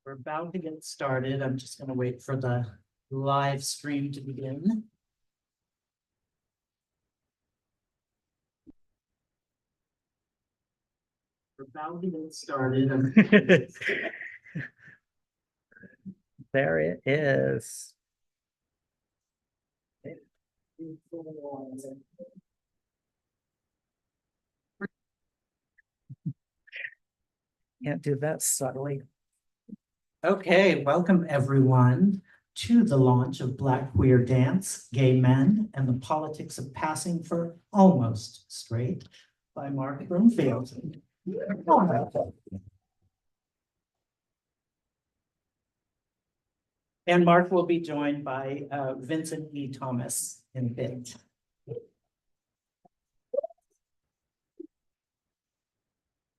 We're about to get started. I'm just going to wait for the live stream to begin. We're about to get started. There it is. Can't do that subtly. Okay, welcome everyone to the launch of Black Queer Dance, Gay Men, and the Politics of Passing for Almost Straight by Mark Broomfield. And Mark will be joined by Vincent E. Thomas in a bit.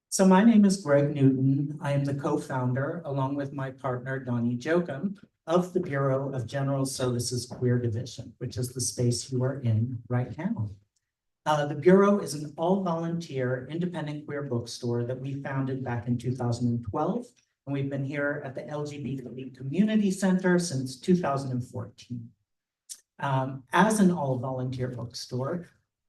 So my name is Greg Newton. I am the co-founder, along with my partner, Donnie Jokum, of the Bureau of General Services Queer Division, which is the space you are in right now. The Bureau is an all-volunteer independent queer bookstore that we founded back in 2012, and we've been here at the LGBT Community Center since 2014. As an all-volunteer bookstore,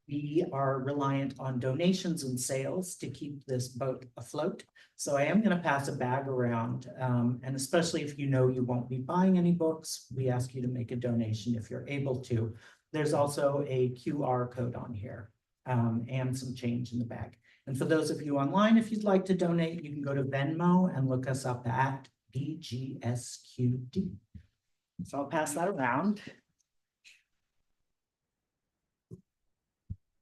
we are reliant on donations and sales to keep this boat afloat. So I am going to pass a bag around, and especially if you know you won't be buying any books, we ask you to make a donation if you're able to. There's also a QR code on here and some change in the bag. And for those of you online, if you'd like to donate, you can go to Venmo and look us up at BGSQD. So I'll pass that around.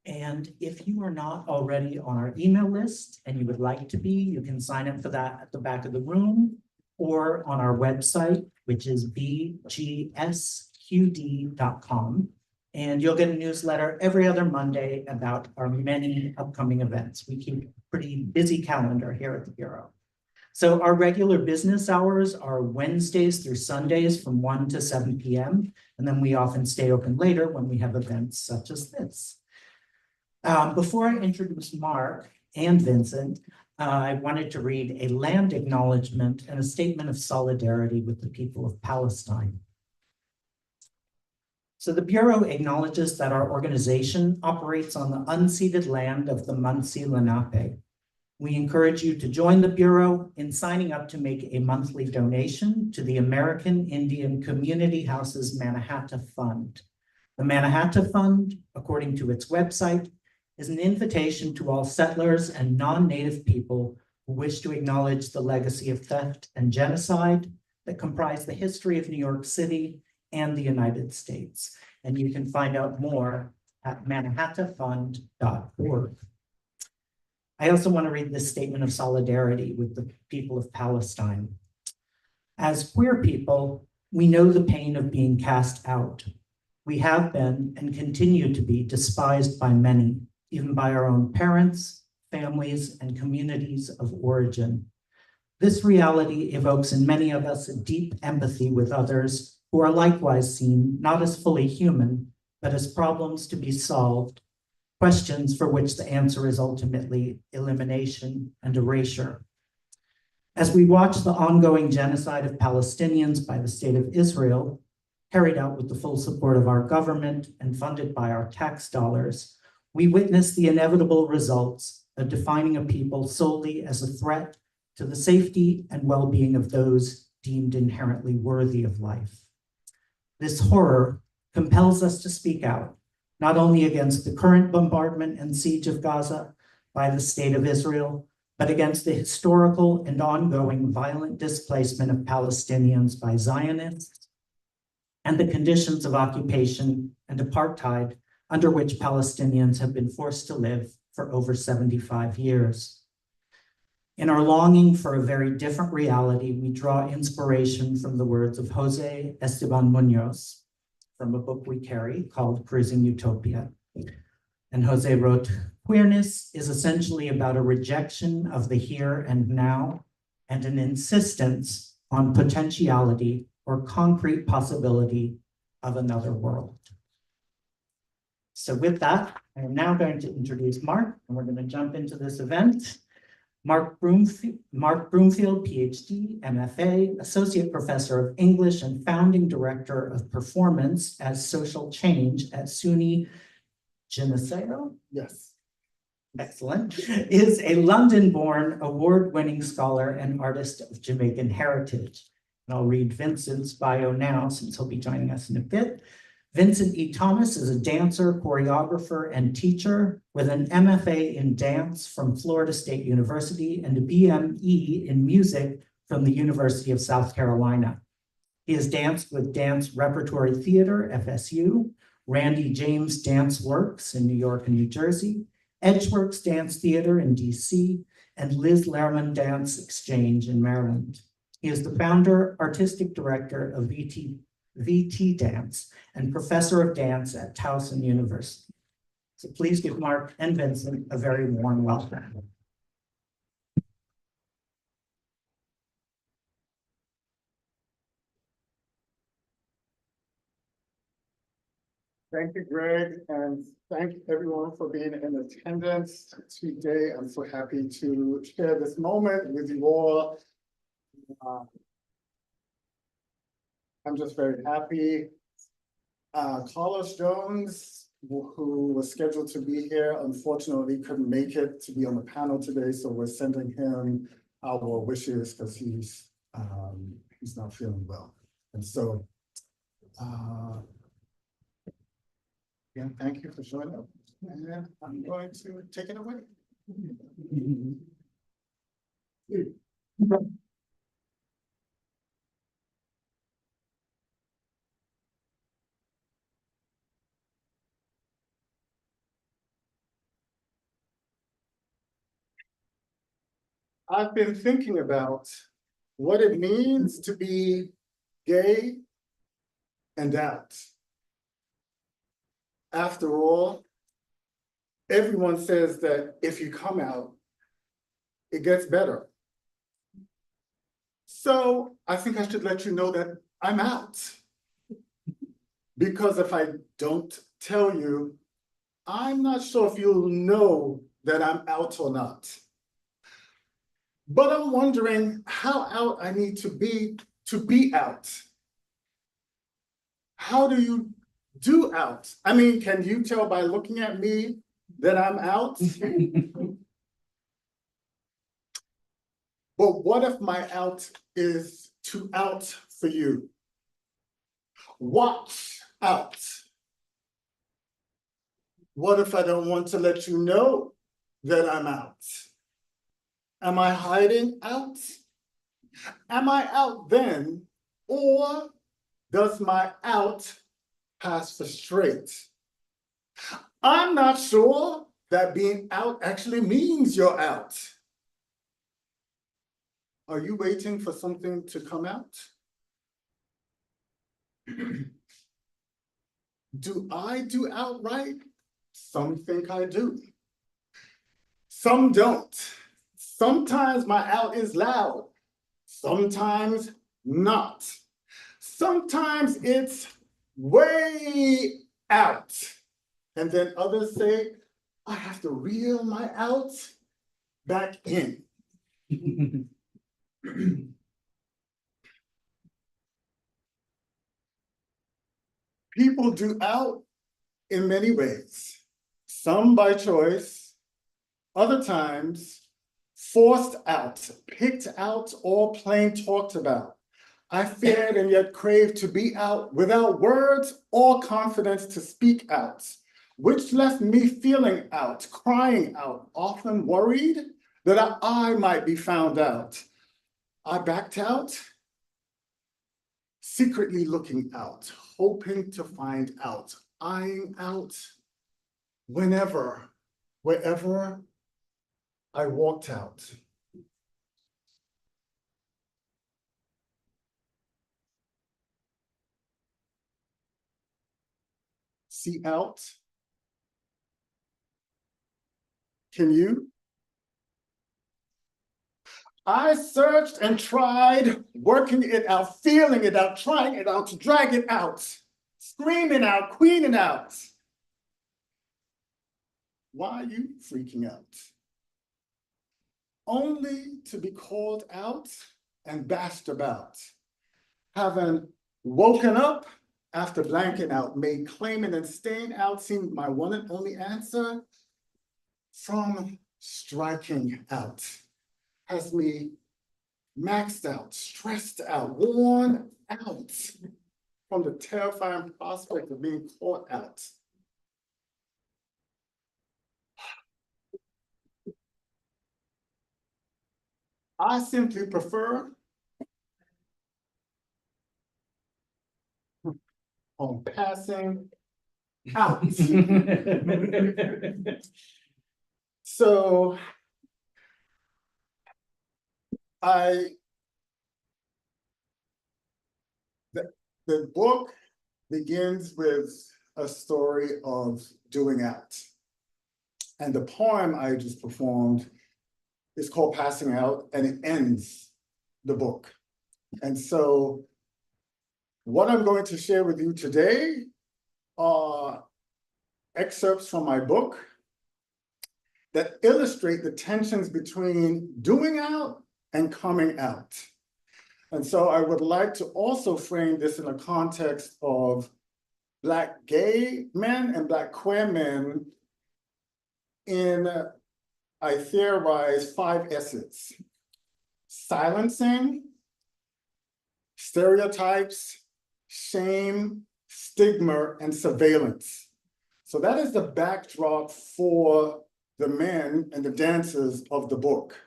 And if you are not already on our email list and you would like to be, you can sign up for that at the back of the room or on our website, which is bgsqd.com. And you'll get a newsletter every other Monday about our many upcoming events. We keep a pretty busy calendar here at the Bureau. So our regular business hours are Wednesdays through Sundays from 1 to 7 p.m. And then we often stay open later when we have events such as this. Before I introduce Mark and Vincent, I wanted to read a land acknowledgement and a statement of solidarity with the people of Palestine. So the Bureau acknowledges that our organization operates on the unceded land of the Munsee Lenape. We encourage you to join the Bureau in signing up to make a monthly donation to the American Indian Community Houses Mannahatta Fund. The Mannahatta Fund, according to its website, is an invitation to all settlers and non-native people who wish to acknowledge the legacy of theft and genocide that comprise the history of New York City and the United States. And you can find out more at mannahattafund.org. I also want to read this statement of solidarity with the people of Palestine. As queer people, we know the pain of being cast out. We have been and continue to be despised by many, even by our own parents, families, and communities of origin. This reality evokes in many of us a deep empathy with others who are likewise seen not as fully human, but as problems to be solved, questions for which the answer is ultimately elimination and erasure. As we watch the ongoing genocide of Palestinians by the state of Israel, carried out with the full support of our government and funded by our tax dollars, we witness the inevitable results of defining a people solely as a threat to the safety and well-being of those deemed inherently worthy of life. This horror compels us to speak out, not only against the current bombardment and siege of Gaza by the state of Israel, but against the historical and ongoing violent displacement of Palestinians by Zionists and the conditions of occupation and apartheid under which Palestinians have been forced to live for over 75 years. In our longing for a very different reality, we draw inspiration from the words of Jose Esteban Munoz from a book we carry called Cruising Utopia. And Jose wrote, "Queerness is essentially about a rejection of the here and now and an insistence on potentiality or concrete possibility of another world." So with that, I am now going to introduce Mark, and we're going to jump into this event. Mark Broomfield, PhD, MFA, Associate Professor of English and Founding Director of Performance as Social Change at SUNY Geneseo. Yes. Excellent. Is a London-born, award-winning scholar and artist of Jamaican heritage. And I'll read Vincent's bio now, since he'll be joining us in a bit. Vincent E. Thomas is a dancer, choreographer, and teacher with an MFA in dance from Florida State University and a BME in music from the University of South Carolina. He has danced with Dance Repertory Theater, FSU, Randy James Dance Works in New York and New Jersey, Edgeworks Dance Theater in DC, and Liz Lerman Dance Exchange in Maryland. He is the founder, artistic director of VT Dance and professor of dance at Towson University. So please give Mark and Vincent a very warm welcome. Thank you, Greg, and thank everyone for being in attendance today. I'm so happy to share this moment with you all. I'm just very happy. Carlos Jones, who was scheduled to be here, unfortunately couldn't make it to be on the panel today, so we're sending him our wishes because he's not feeling well. And so, yeah, thank you for showing up. And I'm going to take it away. I've been thinking about what it means to be gay and out. After all, everyone says that if you come out, it gets better. So I think I should let you know that I'm out. Because if I don't tell you, I'm not sure if you'll know that I'm out or not. But I'm wondering how out I need to be out. How do you do out? I mean, can you tell by looking at me that I'm out? But what if my out is too out for you? Watch out. What if I don't want to let you know that I'm out? Am I hiding out? Am I out then? Or does my out pass for straight? I'm not sure that being out actually means you're out. Are you waiting for something to come out? Do I do out right? Some think I do. Some don't. Sometimes my out is loud. Sometimes not. Sometimes it's way out. And then others say, I have to reel my out back in. People do out in many ways. Some by choice, other times forced out, picked out, or plain talked about. I feared and yet craved to be out without words or confidence to speak out, which left me feeling out, crying out, often worried that I might be found out. I backed out, secretly looking out, hoping to find out, eyeing out, whenever, wherever I walked out. See out? Can you? I searched and tried, working it out, feeling it out, trying it out, to drag it out, screaming out, queening out. Why are you freaking out? only to be called out and bashed about. Having woken up after blanking out, made claiming and staying out seemed my one and only answer, from striking out has me maxed out, stressed out, worn out from the terrifying prospect of being caught out. I simply prefer on passing out. So the book begins with a story of doing out. And the poem I just performed is called Passing Out, and it ends the book. And so what I'm going to share with you today are excerpts from my book that illustrate the tensions between doing out and coming out. And so I would like to also frame this in a context of Black gay men and Black queer men in, I theorize, 5 S's: silencing, stereotypes, shame, stigma, and surveillance. So that is the backdrop for the men and the dancers of the book.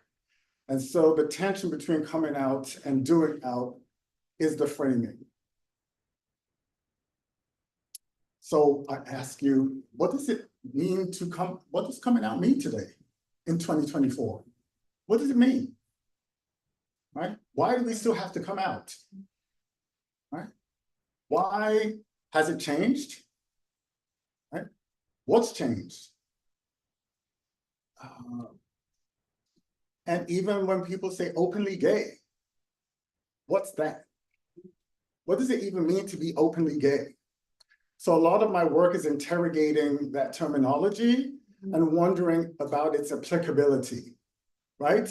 And so the tension between coming out and doing out is the framing. So I ask you, what does it mean to come, what does coming out mean today in 2024? What does it mean? Right? Why do we still have to come out? Right? Why has it changed? Right? What's changed? And even when people say openly gay, what's that? What does it even mean to be openly gay? So a lot of my work is interrogating that terminology and wondering about its applicability, right?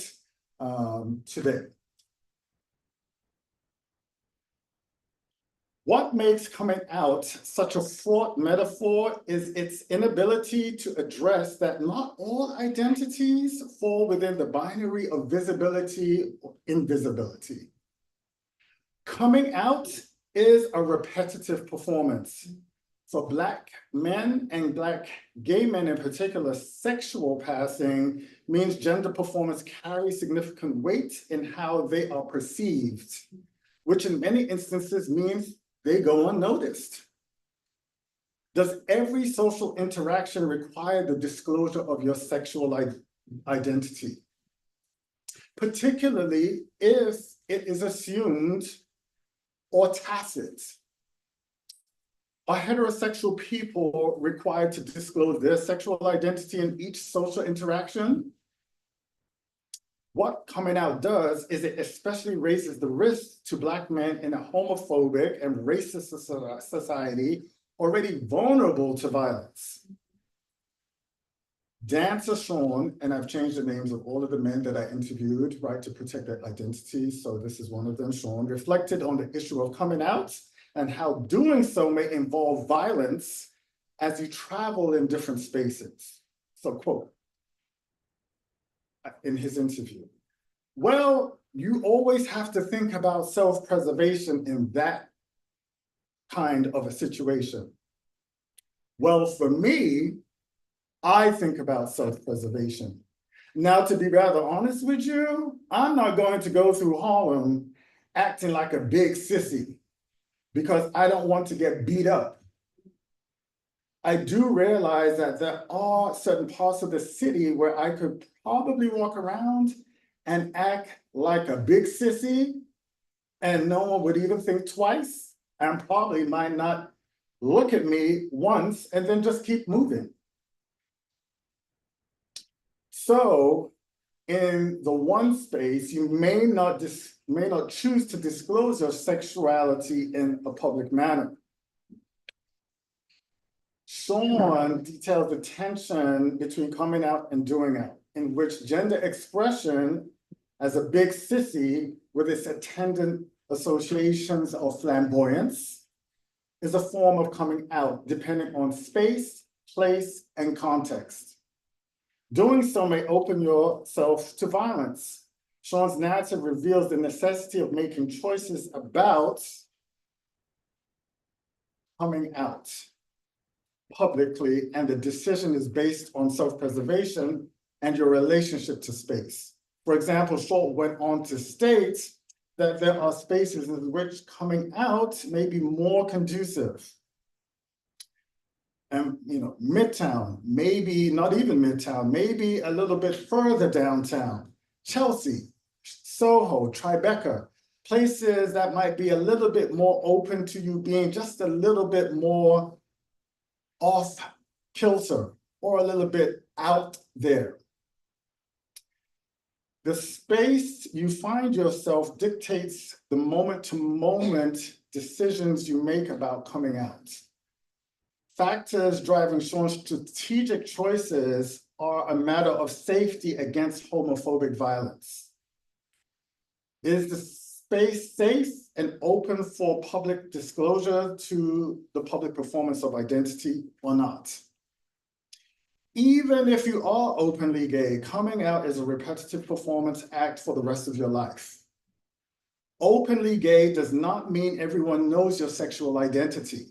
Today. What makes coming out such a fraught metaphor is its inability to address that not all identities fall within the binary of visibility or invisibility. Coming out is a repetitive performance. For Black men and Black gay men in particular, sexual passing means gender performance carries significant weight in how they are perceived, which in many instances means they go unnoticed. Does every social interaction require the disclosure of your sexual identity? Particularly if it is assumed or tacit. Are heterosexual people required to disclose their sexual identity in each social interaction? What coming out does is it especially raises the risk to Black men in a homophobic and racist society already vulnerable to violence. Dancer Sean, and I've changed the names of all of the men that I interviewed, right, to protect their identity. So this is one of them, Sean, reflected on the issue of coming out and how doing so may involve violence as you travel in different spaces. So quote, in his interview, well, you always have to think about self-preservation in that kind of a situation. Well, for me, I think about self-preservation. Now, to be rather honest with you, I'm not going to go through Harlem acting like a big sissy because I don't want to get beat up. I do realize that there are certain parts of the city where I could probably walk around and act like a big sissy and no one would even think twice and probably might not look at me once and then just keep moving. So in the one space, you may not choose to disclose your sexuality in a public manner. Sean details the tension between coming out and doing out in which gender expression as a big sissy with its attendant associations of flamboyance is a form of coming out depending on space, place, and context. Doing so may open yourself to violence. Sean's narrative reveals the necessity of making choices about coming out publicly, and the decision is based on self-preservation and your relationship to space. For example, Schultz went on to state that there are spaces in which coming out may be more conducive. And, Midtown, maybe not even Midtown, maybe a little bit further downtown, Chelsea, Soho, Tribeca, places that might be a little bit more open to you being just a little bit more off kilter or a little bit out there. The space you find yourself dictates the moment-to-moment decisions you make about coming out. Factors driving Sean's strategic choices are a matter of safety against homophobic violence. Is the space safe and open for public disclosure to the public performance of identity or not? Even if you are openly gay, coming out is a repetitive performance act for the rest of your life. Openly gay does not mean everyone knows your sexual identity,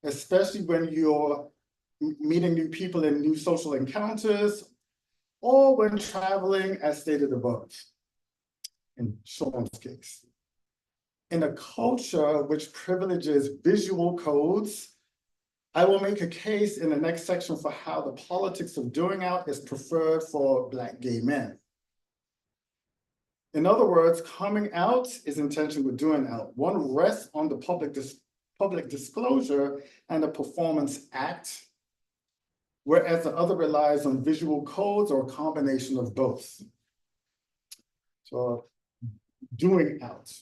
especially when you're meeting new people in new social encounters or when traveling as stated above, in Sean's case. In a culture which privileges visual codes, I will make a case in the next section for how the politics of doing out is preferred for Black gay men. In other words, coming out is in tension with doing out. One rests on the public disclosure and the performance act, whereas the other relies on visual codes or a combination of both. So, doing out.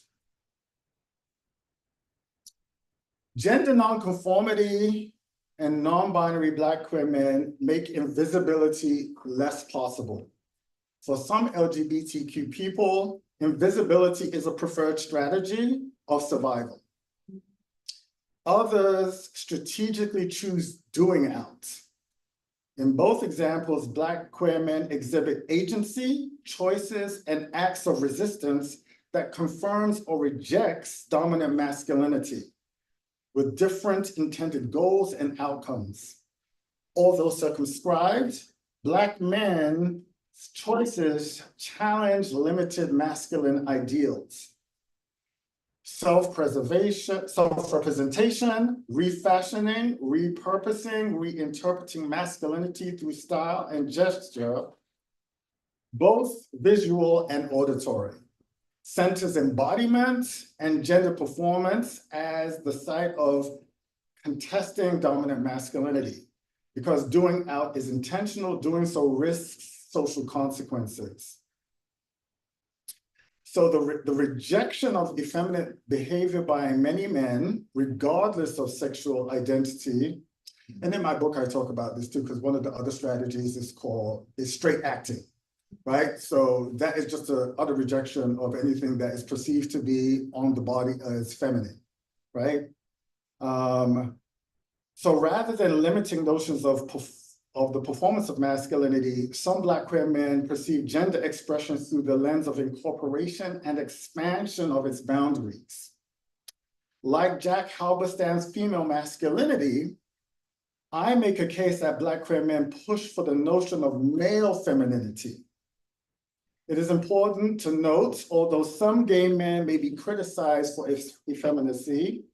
Gender nonconformity and non-binary Black queer men make invisibility less possible. For some LGBTQ people, invisibility is a preferred strategy of survival. Others strategically choose doing out. In both examples, Black queer men exhibit agency, choices, and acts of resistance that confirms or rejects dominant masculinity, with different intended goals and outcomes. Although circumscribed, Black men's choices challenge limited masculine ideals. Self-preservation, self-representation, refashioning, repurposing, reinterpreting masculinity through style and gesture, both visual and auditory, centers embodiment and gender performance as the site of contesting dominant masculinity, because doing out is intentional, doing so risks social consequences. So the rejection of effeminate behavior by many men, regardless of sexual identity, and in my book I talk about this too, because one of the other strategies is straight acting, right? So that is just an utter rejection of anything that is perceived to be on the body as feminine, right? So rather than limiting notions of the performance of masculinity, some Black queer men perceive gender expression through the lens of incorporation and expansion of its boundaries. Like Jack Halberstam's female masculinity, I make a case that Black queer men push for the notion of male femininity. It is important to note, although some gay men may be criticized for effeminacy,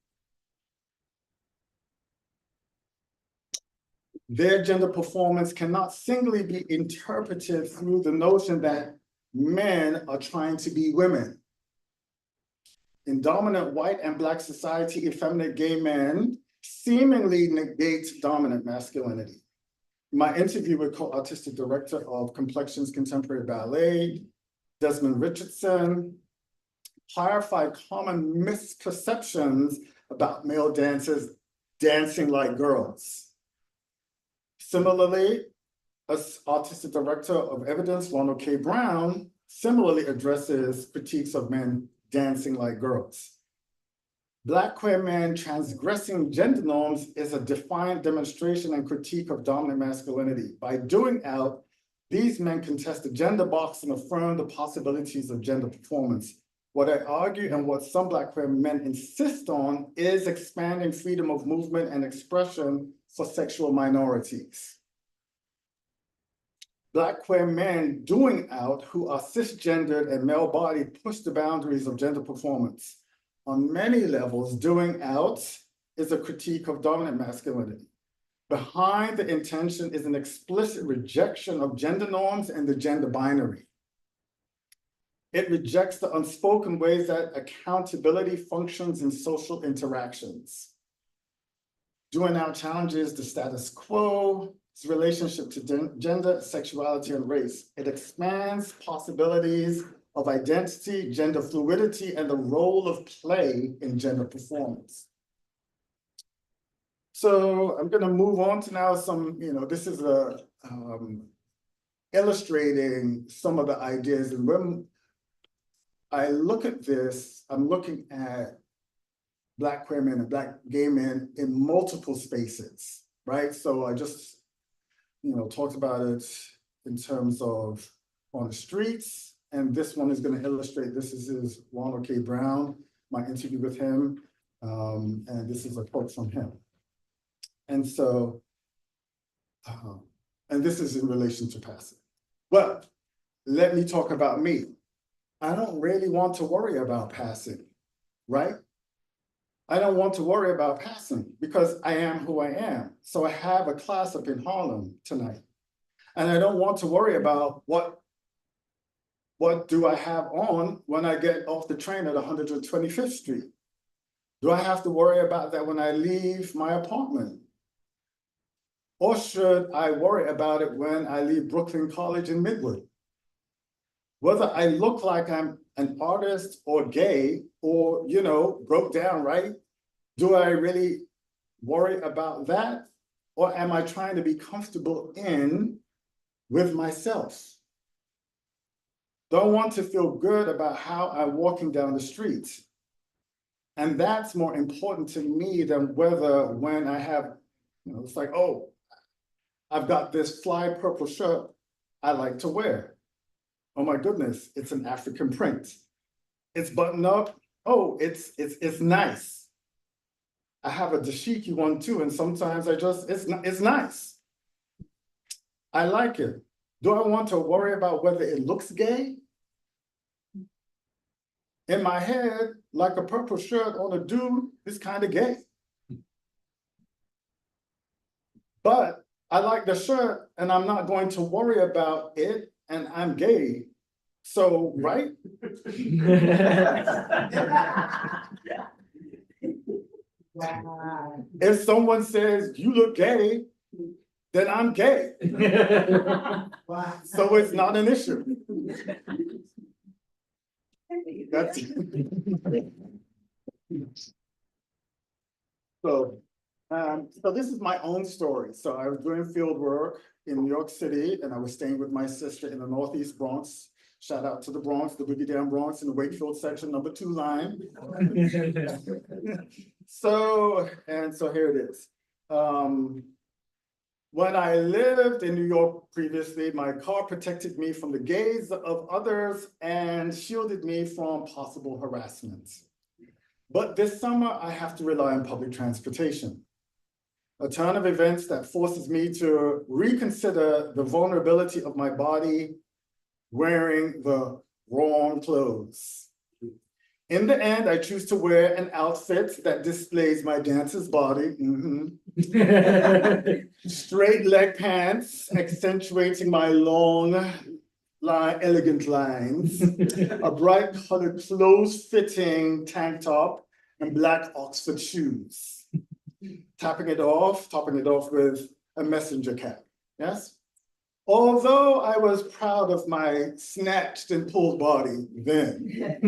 their gender performance cannot singly be interpreted through the notion that men are trying to be women. In dominant white and Black society, effeminate gay men seemingly negate dominant masculinity. In my interview with co-artistic director of Complexions Contemporary Ballet, Desmond Richardson, clarified common misperceptions about male dancers dancing like girls. Similarly, as artistic director of Evidence, Ronald K. Brown, similarly addresses critiques of men dancing like girls. Black queer men transgressing gender norms is a defiant demonstration and critique of dominant masculinity. By doing out, these men contest the gender box and affirm the possibilities of gender performance. What I argue and what some Black queer men insist on is expanding freedom of movement and expression for sexual minorities. Black queer men doing out who are cisgendered and male-bodied push the boundaries of gender performance. On many levels, doing out is a critique of dominant masculinity. Behind the intention is an explicit rejection of gender norms and the gender binary. It rejects the unspoken ways that accountability functions in social interactions. Doing out challenges the status quo, its relationship to gender, sexuality, and race. It expands possibilities of identity, gender fluidity, and the role of play in gender performance. So I'm going to move on to now some, this is illustrating some of the ideas. And when I look at this, I'm looking at Black queer men and Black gay men in multiple spaces, right? So I just, talked about it in terms of on the streets. And this one is going to illustrate, this is Ronald K. Brown, my interview with him. And this is a quote from him. And so, and this is in relation to passing. Well, let me talk about me. I don't really want to worry about passing, right? I don't want to worry about passing because I am who I am. So I have a class up in Harlem tonight. And I don't want to worry about what do I have on when I get off the train at 125th Street? Do I have to worry about that when I leave my apartment? Or should I worry about it when I leave Brooklyn College in Midwood? Whether I look like I'm an artist or gay or, broke down, right? Do I really worry about that? Or am I trying to be comfortable with myself? Don't want to feel good about how I'm walking down the street. And that's more important to me than whether when I have, it's like, oh, I've got this fly purple shirt I like to wear. Oh my goodness, it's an African print. It's buttoned up. Oh, it's nice. I have a dashiki one too, and sometimes it's nice. I like it. Do I want to worry about whether it looks gay? In my head, like a purple shirt on a dude is kind of gay. But I like the shirt and I'm not going to worry about it and I'm gay. So, right? If someone says, you look gay, then I'm gay. So it's not an issue. That's so this is my own story. So I was doing field work in New York City and I was staying with my sister in the Northeast Bronx. Shout out to the Bronx, the Boogie Down Bronx in the Wakefield section, number 2 line. So here it is. When I lived in New York previously, my car protected me from the gaze of others and shielded me from possible harassment. But this summer, I have to rely on public transportation. A turn of events that forces me to reconsider the vulnerability of my body wearing the wrong clothes. In the end, I choose to wear an outfit that displays my dancer's body. Straight leg pants, accentuating my long, elegant lines. A bright colored close-fitting tank top and black Oxford shoes. Topping it off with a messenger cap, yes? Although I was proud of my snatched and pulled body then.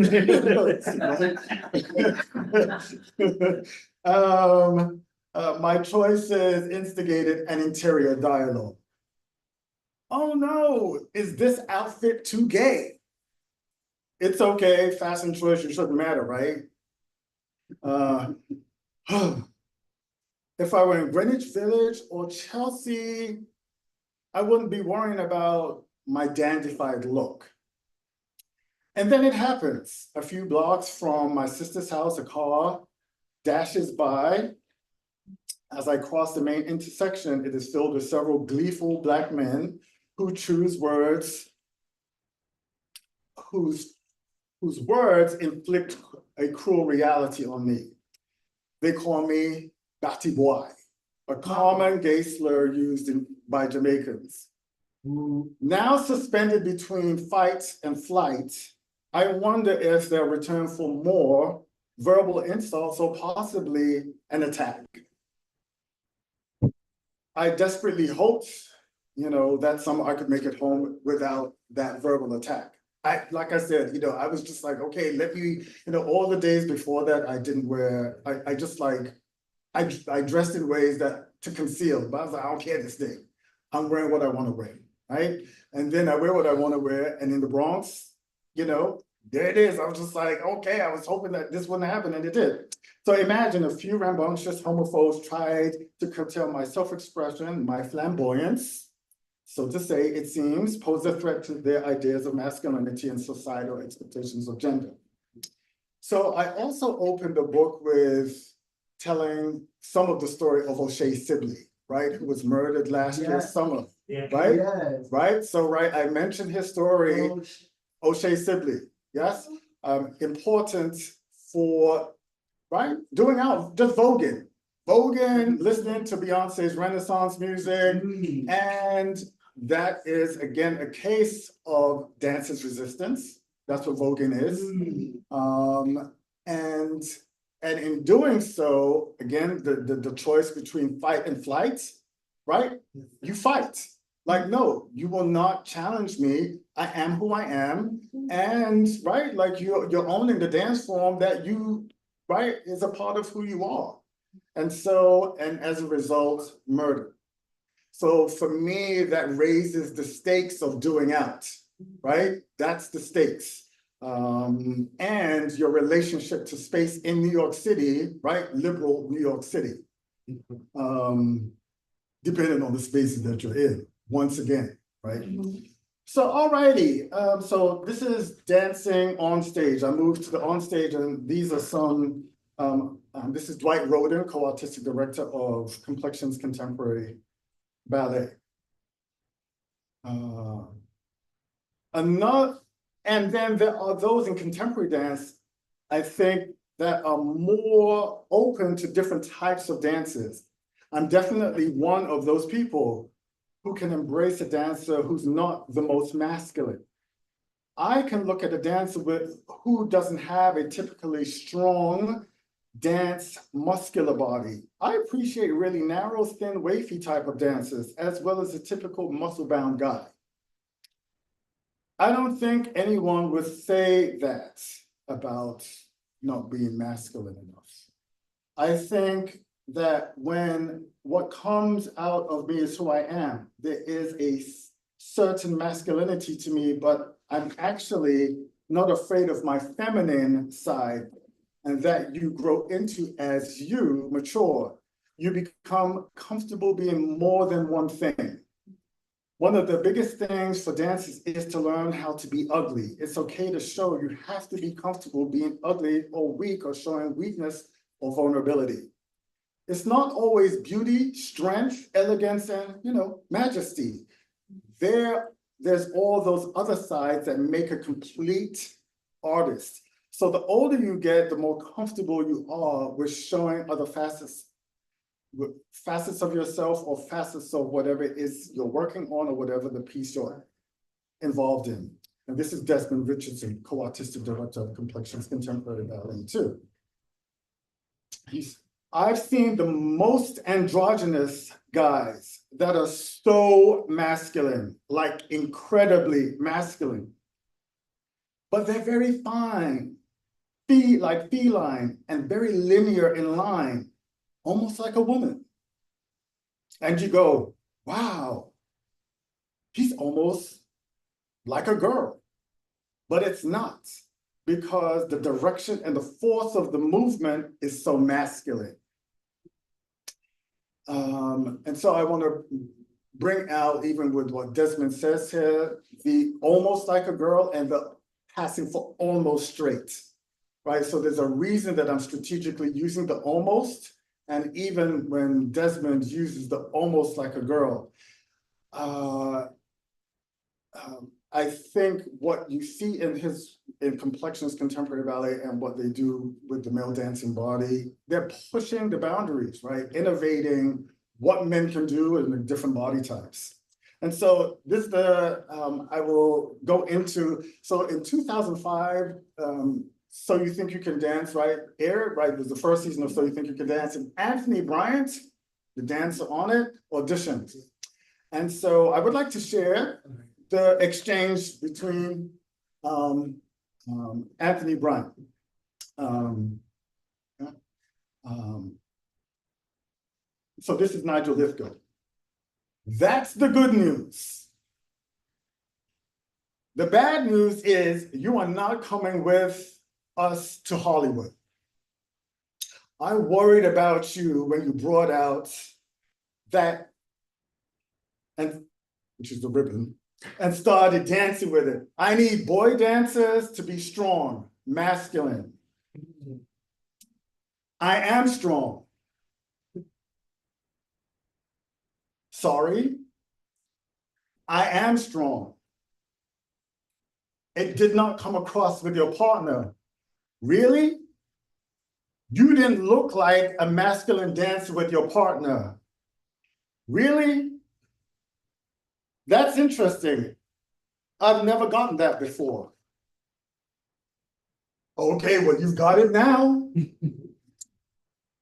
My choices instigated an interior dialogue. oh no, is this outfit too gay? It's okay, fashion choice, you shouldn't matter, right? Uh, if I were in Greenwich Village or Chelsea, I wouldn't be worrying about my dandified look. And then it happens. A few blocks from my sister's house, a car dashes by. As I cross the main intersection, it is filled with several gleeful Black men who choose words whose words inflict a cruel reality on me. They call me Batty Boy, a common gay slur used by Jamaicans. Now suspended between fight and flight, I wonder if they'll return for more verbal insults or possibly an attack. I desperately hoped, that I could make it home without that verbal attack. Like I said, I was just like, okay, let me, all the days before that, I didn't wear, I dressed in ways that to conceal, but I was like, I don't care this day. I'm wearing what I want to wear, right? And then I wear what I want to wear. And in the Bronx, there it is. I was just like, okay, I was hoping that this wouldn't happen, and it did. So imagine a few rambunctious homophobes tried to curtail my self-expression, my flamboyance, so to say, it seems, pose a threat to their ideas of masculinity and societal expectations of gender. So I also opened the book with telling some of the story of O'Shea Sibley, right, who was murdered last year summer, right? Yes. Right, so I mentioned his story, O'Shea Sibley, yes? Important for, right, doing out, just voguing, listening to Beyonce's Renaissance music, and that is, again, a case of dance's resistance. That's what voguing is. And in doing so, again, the choice between fight and flight, right? You fight. Like, no, you will not challenge me. I am who I am. And, right, like you're owning the dance form that you, right, is a part of who you are. And so, and as a result, murder. So for me, that raises the stakes of doing out, right? That's the stakes. And your relationship to space in New York City, right? Liberal New York City. Depending on the spaces that you're in, once again, right? So, alrighty, so this is dancing on stage. I moved to the on stage, and these are some, this is Dwight Roden, co-artistic director of Complexions Contemporary Ballet. And then there are those in contemporary dance, I think, that are more open to different types of dances. I'm definitely one of those people who can embrace a dancer who's not the most masculine. I can look at a dancer who doesn't have a typically strong dance muscular body. I appreciate really narrow, thin, wavy type of dancers, as well as a typical muscle-bound guy. I don't think anyone would say that about not being masculine enough. I think that when what comes out of me is who I am, there is a certain masculinity to me, but I'm actually not afraid of my feminine side, and that you grow into as you mature. You become comfortable being more than one thing. One of the biggest things for dancers is to learn how to be ugly. It's okay to show. You have to be comfortable being ugly or weak or showing weakness or vulnerability. It's not always beauty, strength, elegance, and majesty. There's all those other sides that make a complete artist. So the older you get, the more comfortable you are with showing other facets of yourself or facets of whatever it is you're working on or whatever the piece you're involved in. And this is Desmond Richardson, co-artistic director of Complexions Contemporary Ballet too. I've seen the most androgynous guys that are so masculine, like incredibly masculine, but they're very fine, like feline, and very linear in line, almost like a woman. And you go, wow, he's almost like a girl, but it's not, because the direction and the force of the movement is so masculine. And so I want to bring out, even with what Desmond says here, the almost like a girl and the passing for almost straight, right? So there's a reason that I'm strategically using the almost, and even when Desmond uses the almost like a girl, I think what you see in Complexions Contemporary Ballet and what they do with the male dancing body, they're pushing the boundaries, right? Innovating what men can do in the different body types. And so this is I will go into, so in 2005, So You Think You Can Dance, right? Aired, right? It was the first season of So You Think You Can Dance, and Anthony Bryant, the dancer on it, auditioned. And so I would like to share the exchange between Anthony Bryant. So this is Nigel Lithgow. That's the good news. The bad news is you are not coming with us to Hollywood. I worried about you when you brought out that, and which is the ribbon, and started dancing with it. I need boy dancers to be strong, masculine. I am strong. Sorry, I am strong. It did not come across with your partner. Really? You didn't look like a masculine dancer with your partner. Really? That's interesting. I've never gotten that before. Okay, well, you've got it now.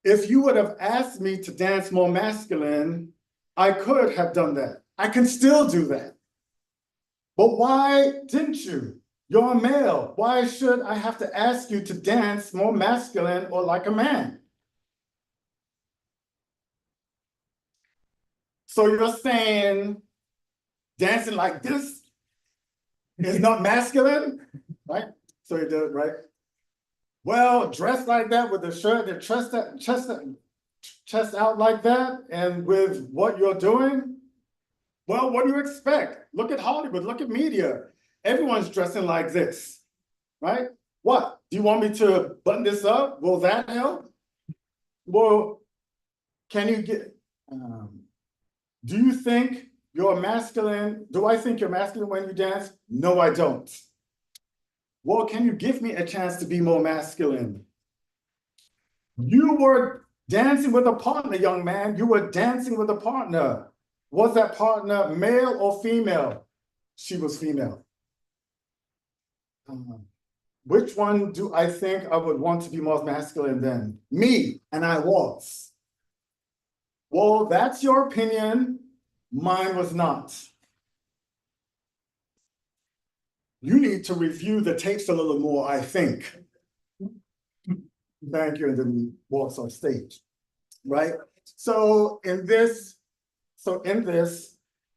If you would have asked me to dance more masculine, I could have done that. I can still do that. But why didn't you? You're a male. Why should I have to ask you to dance more masculine or like a man? So you're saying dancing like this is not masculine, right? So he did, right? Well, dressed like that with the shirt, the chest out like that, and with what you're doing, well, what do you expect? Look at Hollywood, look at media. Everyone's dressing like this, right? What? Do you want me to button this up? Will that help? Well, can you get, do you think you're masculine? Do I think you're masculine when you dance? No, I don't. Well, can you give me a chance to be more masculine? You were dancing with a partner, young man. You were dancing with a partner. Was that partner male or female? She was female. Which one do I think I would want to be more masculine than? Me, and I was. Well, that's your opinion. Mine was not. You need to review the tapes a little more, I think. Thank you, and then we walks on stage, right? So in this,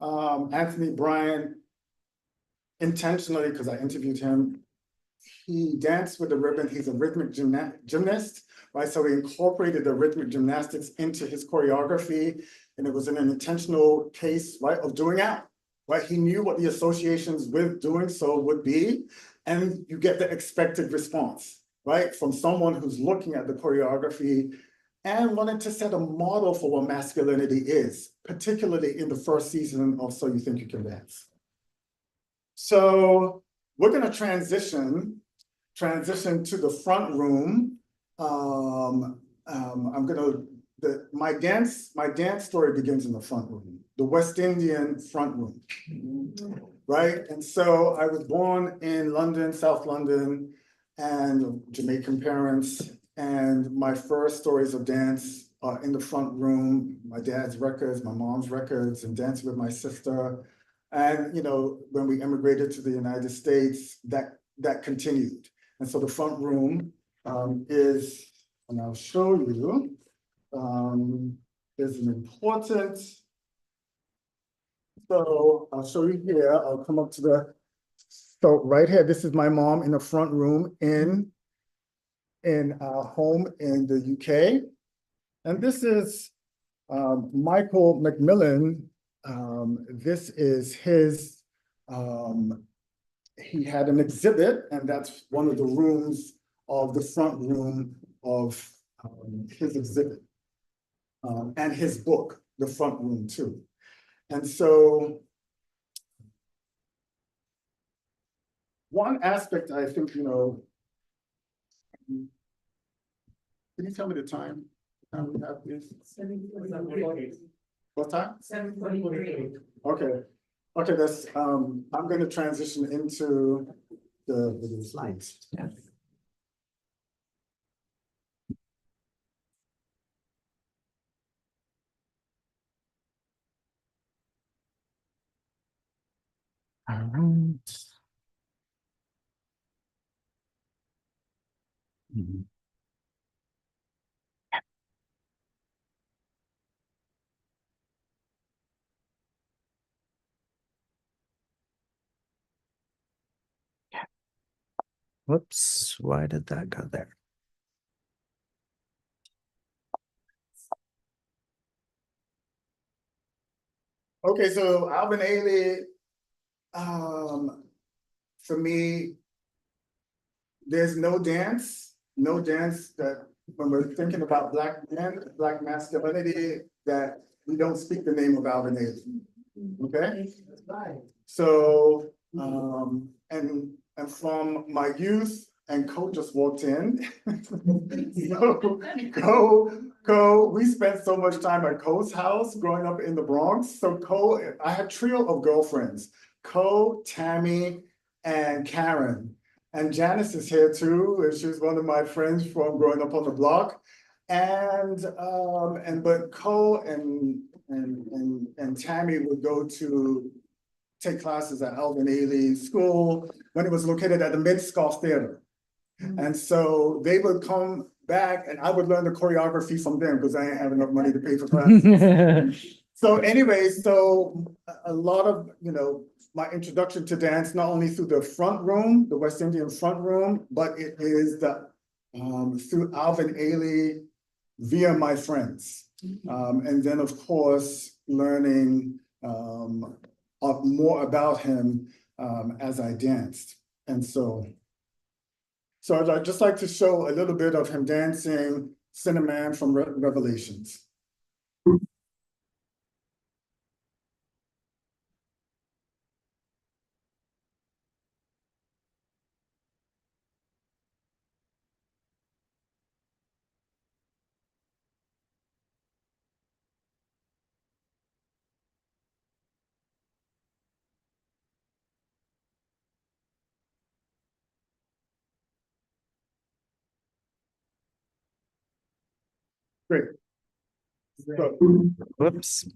Anthony Bryant, intentionally, because I interviewed him, he danced with the ribbon. He's a rhythmic gymnast, right? So he incorporated the rhythmic gymnastics into his choreography, and it was an intentional case, right, of doing out, right? He knew what the associations with doing so would be, and you get the expected response, right? From someone who's looking at the choreography and wanted to set a model for what masculinity is, particularly in the first season of So You Think You Can Dance. So we're gonna transition to the front room. My dance story begins in the front room, the West Indian front room, right? And so I was born in London, South London, and Jamaican parents. And my first stories of dance are in the front room, my dad's records, my mom's records, and dancing with my sister. And, you know, when we immigrated to the United States, that continued. And so the front room is, and I'll show you, is an important So I'll show you here. I'll come up to the, so right here, this is my mom in the front room in our home in the UK. And this is Michael Macmillan. This is his, he had an exhibit, and that's one of the rooms of the front room of his exhibit. And his book, the front room too. And so one aspect I think, you know, can you tell me the time? We have this? What time? 7:43. Okay, okay, that's, I'm gonna transition into the slides. Yeah. All right. Mhm. Whoops, why did that go there? Okay, so Alvin Ailey, for me, there's no dance that when we're thinking about Black men, Black masculinity, that we don't speak the name of Alvin Ailey. Okay? So, and from my youth, and Cole just walked in. So, Cole, we spent so much time at Cole's house growing up in the Bronx. So Cole, I had a trio of girlfriends, Cole, Tammy, and Karen. And Janice is here too, and she's one of my friends from growing up on the block. But Cole and Tammy would go to take classes at Alvin Ailey School when it was located at the Mid-Scoff Theater. And so they would come back and I would learn the choreography from them because I didn't have enough money to pay for classes. So anyway, so a lot of, you know, my introduction to dance, not only through the front room, the West Indian front room, but it is the through Alvin Ailey via my friends. And then of course, learning more about him as I danced. And so I'd just like to show a little bit of him dancing Cinnamon from Revelations. Great. So, Whoops.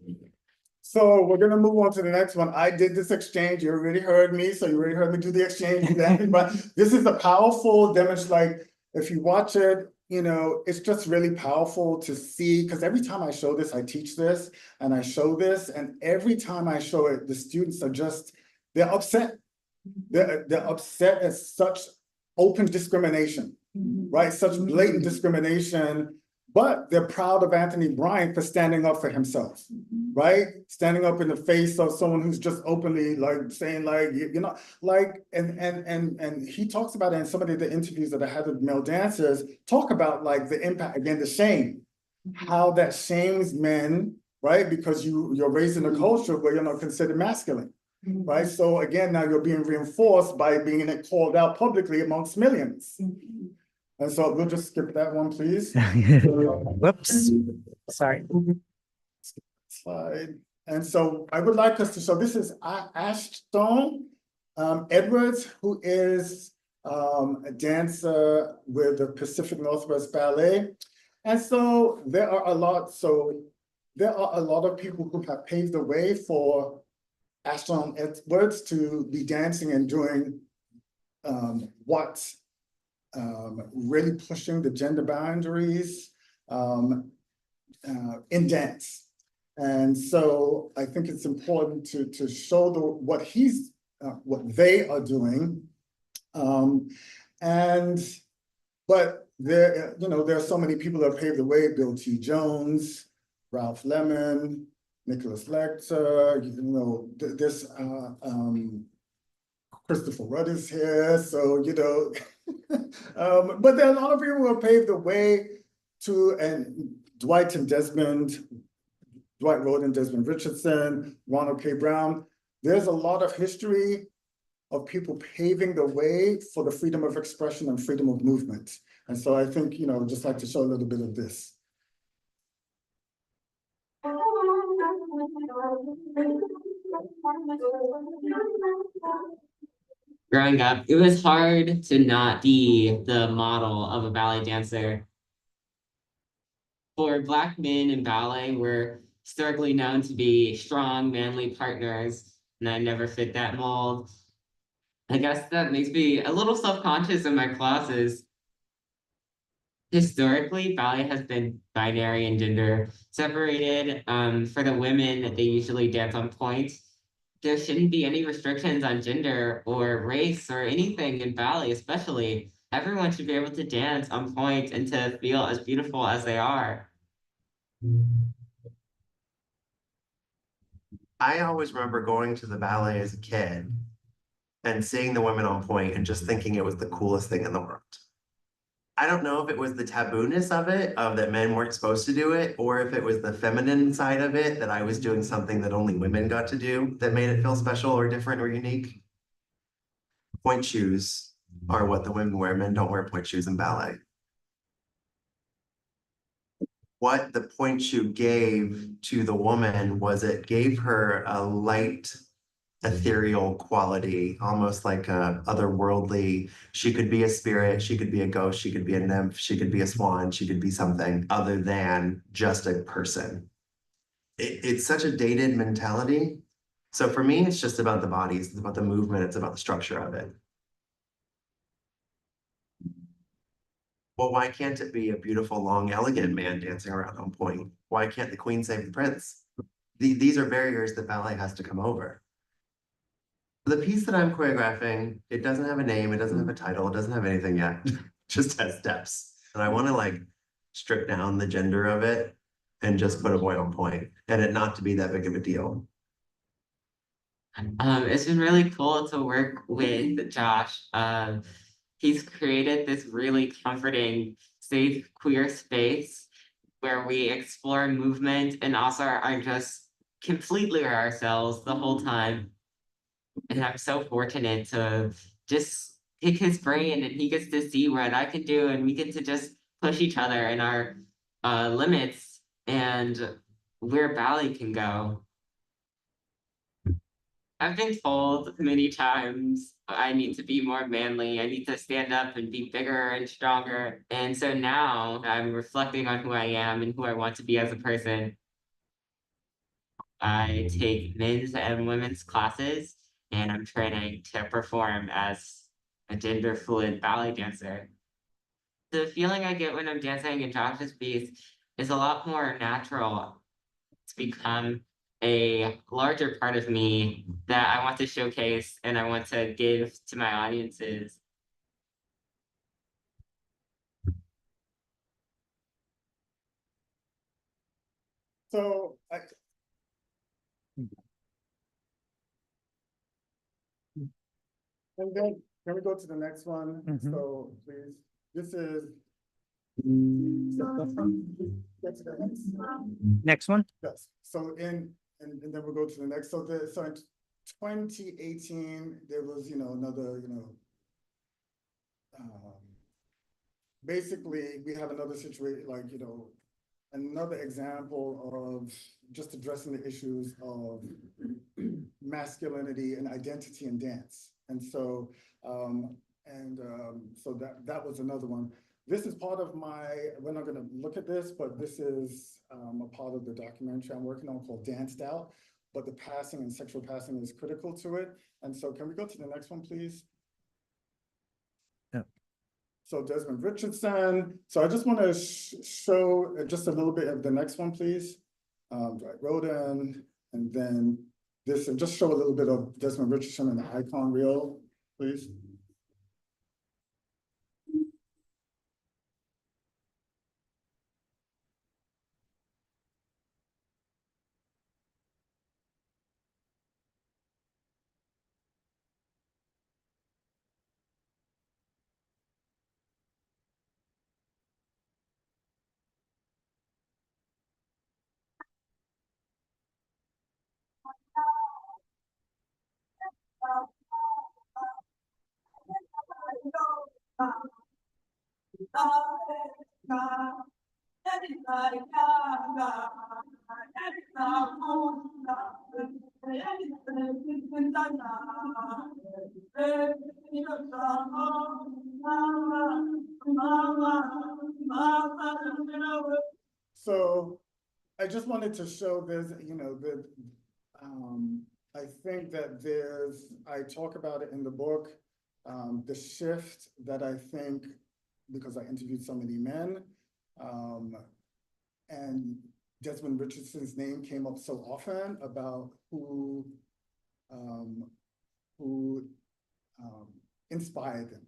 so we're gonna move on to the next one. I did this exchange. You already heard me, so you already heard me do the exchange. But this is a powerful demonstration. Like if you watch it, you know, it's just really powerful to see. Because every time I show this, I teach this and I show this, and every time I show it, the students are just they're upset. They're upset at such open discrimination, right? Such blatant discrimination. But they're proud of Anthony Bryant for standing up for himself, right? Standing up in the face of someone who's just openly like saying like, you know, like, and he talks about it in some of the interviews that I had with male dancers, talk about like the impact, again, the shame, how that shames men, right? Because you're raised in a culture where you're not considered masculine, right? So again, now you're being reinforced by being called out publicly amongst millions. And so we'll just skip that one, please. Whoops. Sorry. Slide. And so I would like us to show, this is Ashton Edwards, who is a dancer with the Pacific Northwest Ballet. And so there are a lot of people who have paved the way for Ashton Edwards to be dancing and doing what really pushing the gender boundaries in dance. And so I think it's important to show what they are doing. But there, there are so many people that paved the way: Bill T. Jones, Ralph Lemon, Nicholas Lecter, this Christopher Rudd is here, so but there are a lot of people who have paved the way to, and Dwight Rhodes and Desmond Richardson, Ronald K. Brown. There's a lot of history of people paving the way for the freedom of expression and freedom of movement. And so I think, just like to show a little bit of this. Growing up, it was hard to not be the model of a ballet dancer. For Black men in ballet, we're historically known to be strong, manly partners, and I never fit that mold. I guess that makes me a little self-conscious in my classes. Historically, ballet has been binary and gender separated. For the women, they usually dance on point. There shouldn't be any restrictions on gender or race or anything in ballet, especially. Everyone should be able to dance on point and to feel as beautiful as they are. I always remember going to the ballet as a kid and seeing the women on point and just thinking it was the coolest thing in the world. I don't know if it was the tabooness of it, of that men weren't supposed to do it, or if it was the feminine side of it, that I was doing something that only women got to do that made it feel special or different or unique. Point shoes are what the women wear. Men don't wear point shoes in ballet. What the point shoe gave to the woman was it gave her a light, ethereal quality, almost like a otherworldly. She could be a spirit, she could be a ghost, she could be a nymph, she could be a swan, she could be something other than just a person. It's such a dated mentality. So for me, it's just about the bodies, it's about the movement, it's about the structure of it. Well, why can't it be a beautiful, long, elegant man dancing around on point? Why can't the queen save the prince? These are barriers that ballet has to come over. The piece that I'm choreographing, it doesn't have a name, it doesn't have a title, it doesn't have anything yet. It just has steps. And I want to like strip down the gender of it and just put a boy on point and it not to be that big of a deal. It's been really cool to work with Josh. He's created this really comforting, safe, queer space where we explore movement and also are just completely ourselves the whole time. And I'm so fortunate to just pick his brain and he gets to see what I can do and we get to just push each other in our limits and where ballet can go. I've been told many times I need to be more manly. I need to stand up and be bigger and stronger. And so now I'm reflecting on who I am and who I want to be as a person. I take men's and women's classes, and I'm training to perform as a gender fluid ballet dancer. The feeling I get when I'm dancing in Josh's piece is a lot more natural. It's become a larger part of me that I want to showcase and I want to give to my audiences. So and then can we go to the next one? So please, this is get to the next. Next one. Yes. So and then we'll go to the next. So in 2018, there was another basically we have another situation like another example of just addressing the issues of masculinity and identity in dance. And so so that was another one. This is part of we're not going to look at this, but this is a part of the documentary I'm working on called Danced Out, but the passing and sexual passing is critical to it. And so can we go to the next one, please? Yeah. So Desmond Richardson. So I just want to show just a little bit of the next one, please. Dwight Roden, and then this, and just show a little bit of Desmond Richardson in the icon reel, please. So I just wanted to show this, you know, that I think that I talk about it in the book, the shift that I think, because I interviewed so many men, and Desmond Richardson's name came up so often about who inspired them.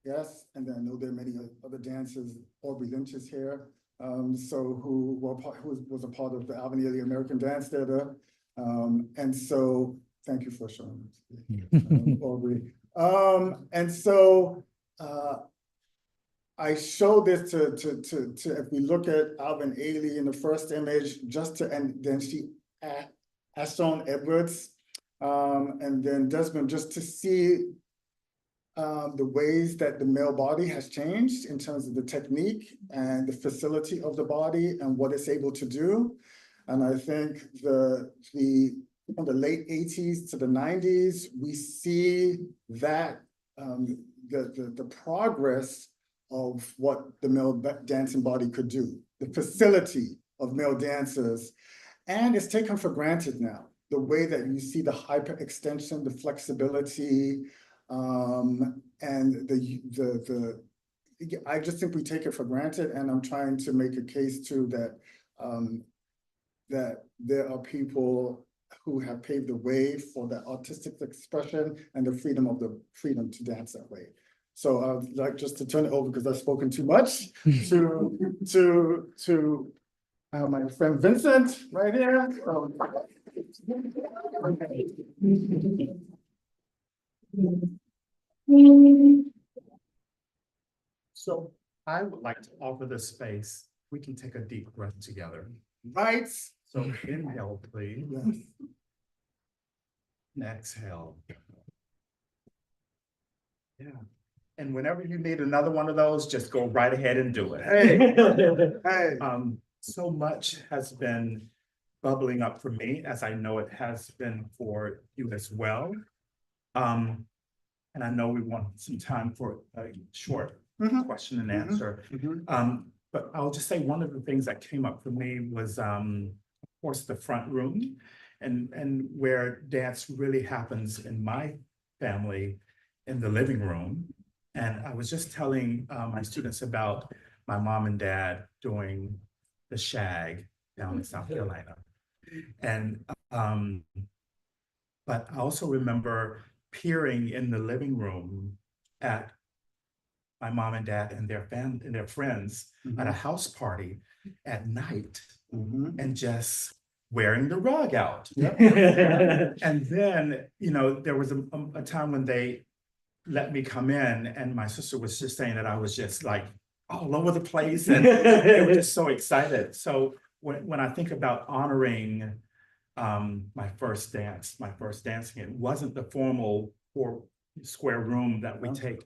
Yes, and then I know there are many other dancers. Aubrey Lynch is here, who was a part of the Albany Early American Dance Theater, and so thank you for showing it, Aubrey. And so I show this to if we look at Alvin Ailey in the first image, and then she Ashton Edwards, and then Desmond, just to see the ways that the male body has changed in terms of the technique and the facility of the body and what it's able to do. And I think from the late 80s to the 90s, we see that the progress of what the male dancing body could do, the facility of male dancers, and it's taken for granted now. The way that you see the hyperextension, the flexibility, and I just think we take it for granted, and I'm trying to make a case too that that there are people who have paved the way for the artistic expression and the freedom to dance that way. So I'd like just to turn it over, because I've spoken too much, to my friend Vincent right here. So I would like to offer this space. We can take a deep breath together. Right. So inhale, please. Yes. And exhale. Yeah. And whenever you need another one of those, just go right ahead and do it. Hey. So much has been bubbling up for me, as I know it has been for you as well. And I know we want some time for a short question and answer. But I'll just say one of the things that came up for me was, of course, the front room, and where dance really happens in my family, in the living room. And I was just telling my students about my mom and dad doing the shag down in South Carolina. And but I also remember peering in the living room at my mom and dad and their family and their friends at a house party at night, and just wearing the rug out. And then, you know, there was a time when they let me come in, and my sister was just saying that I was just like all over the place, and they were just so excited. So when I think about honoring my first dancing, it wasn't the formal 4-square room that we take,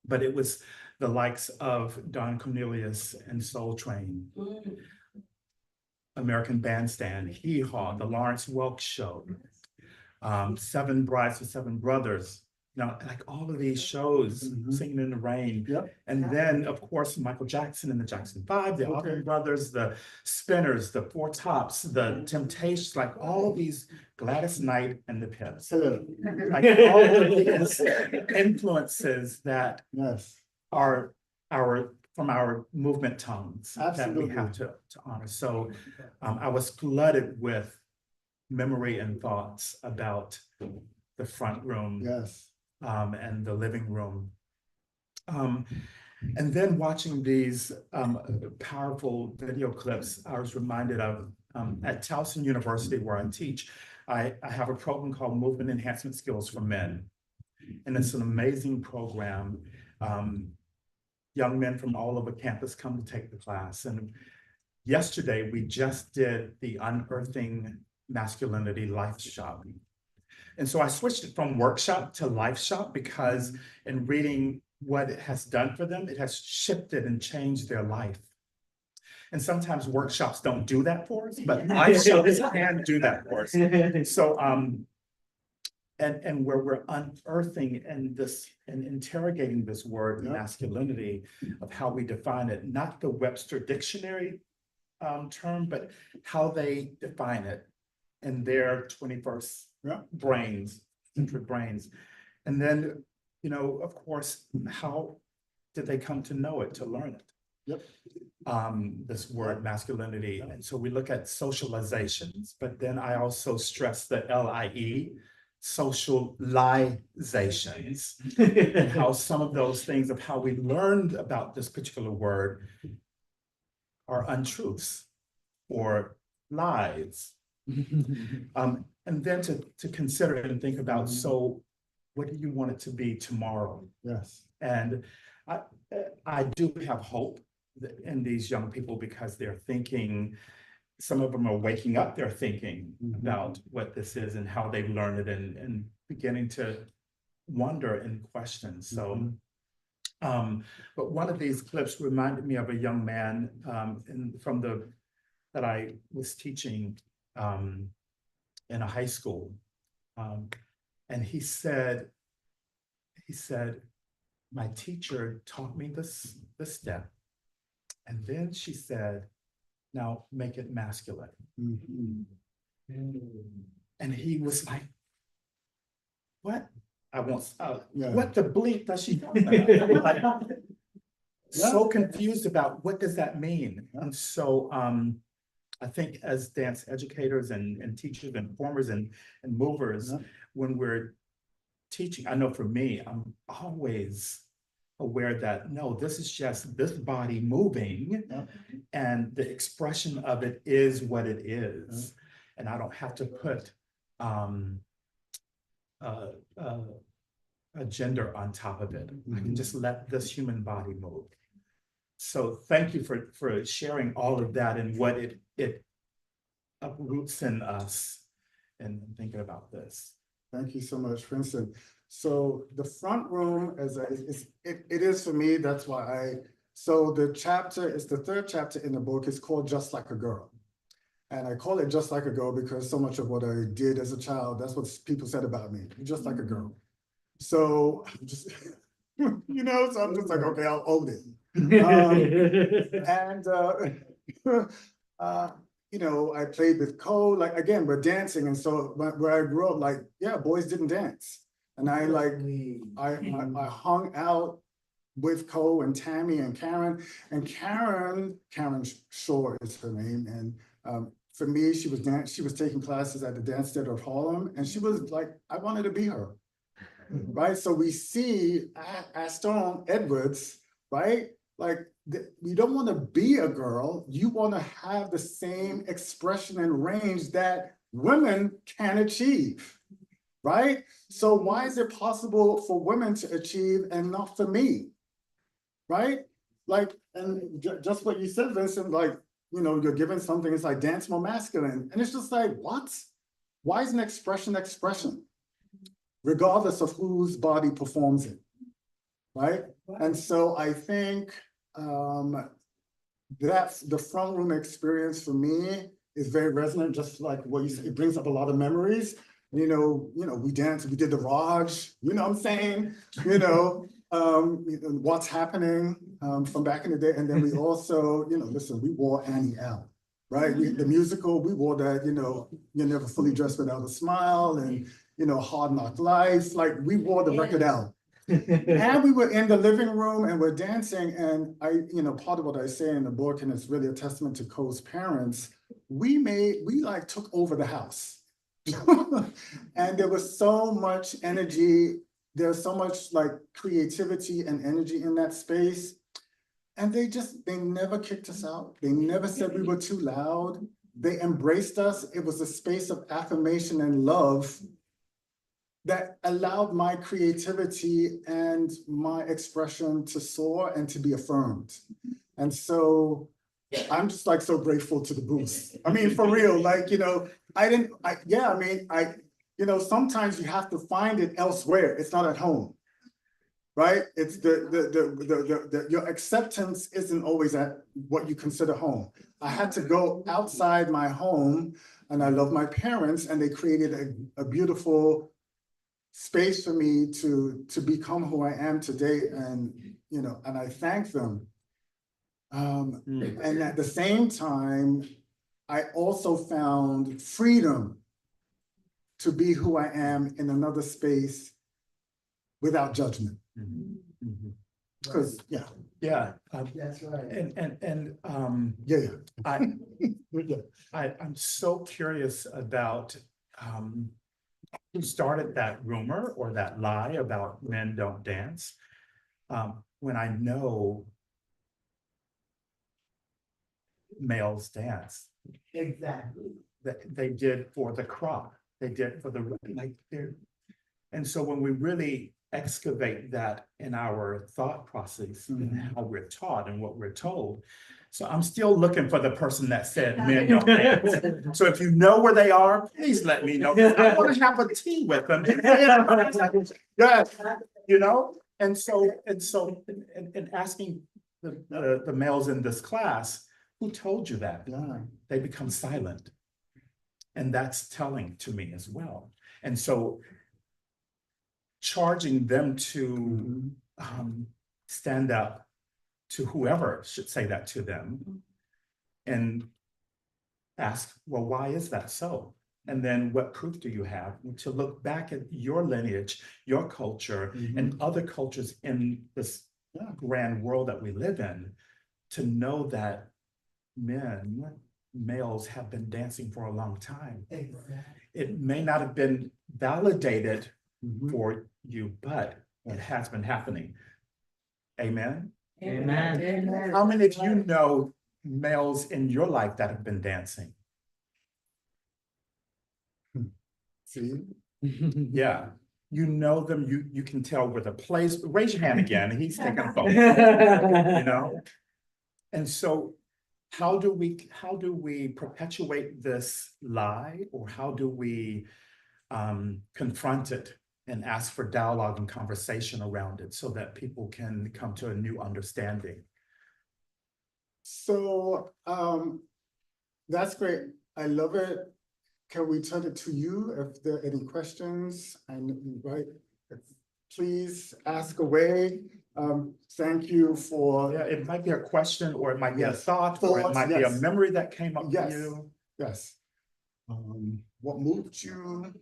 but it was the likes of Don Cornelius and Soul Train, American Bandstand, Hee Haw, the Lawrence Welk Show, Seven Brides for Seven Brothers, you know, like all of these shows, Singing in the Rain. And then, of course, Michael Jackson and the Jackson 5, the Osborne Brothers, the Spinners, the Four Tops, the Temptations, like all of these, Gladys Knight and the Pips. Like all of these influences that are our from our movement tongues that we Absolutely. have to honor. So I was flooded with memory and thoughts about the front room Yes. and the living room. And then watching these powerful video clips, I was reminded of at Towson University, where I teach, I have a program called Movement Enhancement Skills for Men. And it's an amazing program. Young men from all over campus come to take the class. And yesterday, we just did the Unearthing Masculinity Life Shop. And so I switched it from workshop to life shop because in reading what it has done for them, it has shifted and changed their life. And sometimes workshops don't do that for us, but life shops can do that for us. So, and where we're unearthing and interrogating this word masculinity of how we define it, not the Webster dictionary term, but how they define it in their 21st century brains. And then, you know, of course, how did they come to know it, to learn it? This word masculinity. And so we look at socializations, but then I also stress the LIE, socializations, and how some of those things of how we learned about this particular word are untruths or lies. And then to consider and think about, so what do you want it to be tomorrow? Yes. And I do have hope in these young people because they're thinking, some of them are waking up, they're thinking about what this is and how they've learned it and beginning to wonder and question. So, but one of these clips reminded me of a young man that I was teaching in a high school. And he said, my teacher taught me this step. And then she said, now make it masculine. And he was like, what? What the bleep does she talk about? So confused about what does that mean? And so I think as dance educators and teachers and performers and movers, when we're teaching, I know for me, I'm always aware that no, this is just this body moving and the expression of it is what it is. And I don't have to put a gender on top of it. I can just let this human body move. So thank you for sharing all of that and what it uproots in us and thinking about this. Thank you so much, Vincent. So the front room, it is for me, that's why so the chapter is the third chapter in the book. It's called Just Like a Girl. And I call it Just Like a Girl because so much of what I did as a child, that's what people said about me, just like a girl. So I'm just, so I'm just like, okay, I'll own it. I played with Cole, like, again, we're dancing. And so where I grew up, like, yeah, boys didn't dance. And I hung out with Cole and Tammy and Karen. And Karen Shore is her name. And for me, she was taking classes at the Dance Theater of Harlem. And she was like, I wanted to be her. Right? So we see Aston Edwards, right? Like, you don't want to be a girl. You want to have the same expression and range that women can achieve, right? So why is it possible for women to achieve and not for me, right? Like, and just what you said, Vincent, like, you're given something, it's like dance more masculine. And it's just like, what? Why is an expression expression? Regardless of whose body performs it, right? And so I think that's the front room experience for me is very resonant, just like what you said, it brings up a lot of memories. We danced, we did the Raj, you know what I'm saying? What's happening from back in the day. And then we also, listen, we wore Annie L, right? The musical, we wore that, You're Never Fully Dressed Without a Smile and, Hard Knock Life, like we wore the record L, And we were in the living room and we're dancing, and part of what I say in the book, and it's really a testament to Cole's parents, we like took over the house. And there was so much energy, there's so much like creativity and energy in that space. And they never kicked us out. They never said we were too loud. They embraced us. It was a space of affirmation and love that allowed my creativity and my expression to soar and to be affirmed. And so I'm just like so grateful to the booth. I mean, for real, like, sometimes you have to find it elsewhere. It's not at home, right? It's your acceptance isn't always at what you consider home. I had to go outside my home, and I love my parents, and they created a beautiful space for me to become who I am today, and I thank them. And at the same time, I also found freedom to be who I am in another space without judgment. Because Yeah. That's right. And yeah. I'm so curious about who started that rumor or that lie about men don't dance, when I know males dance. Exactly. They did for the crop, they did for the and so when we really excavate that in our thought process and how we're taught and what we're told. So I'm still looking for the person that said men don't dance. So if you know where they are, please let me know. I want to have a tea with them. Yeah, and asking the males in this class, who told you that? Yeah. They become silent. And that's telling to me as well. And so charging them to stand up to whoever should say that to them and ask, well, why is that so? And then what proof do you have to look back at your lineage, your culture, and other cultures in this grand world that we live in to know that males have been dancing for a long time. Exactly. It may not have been validated for you, but it has been happening. Amen? Amen. How many of you know males in your life that have been dancing? See? Yeah. You know them, you can tell where the place, raise your hand again, he's taking a photo, And so how do we perpetuate this lie, or how do we confront it and ask for dialogue and conversation around it so that people can come to a new understanding? So that's great. I love it. Can we turn it to you if there are any questions? And please ask away. Thank you for. Yeah, it might be a question, or it might be a Yes. thought, or it might be a Yes. memory that came up for Yes. you. Yes. What moved you?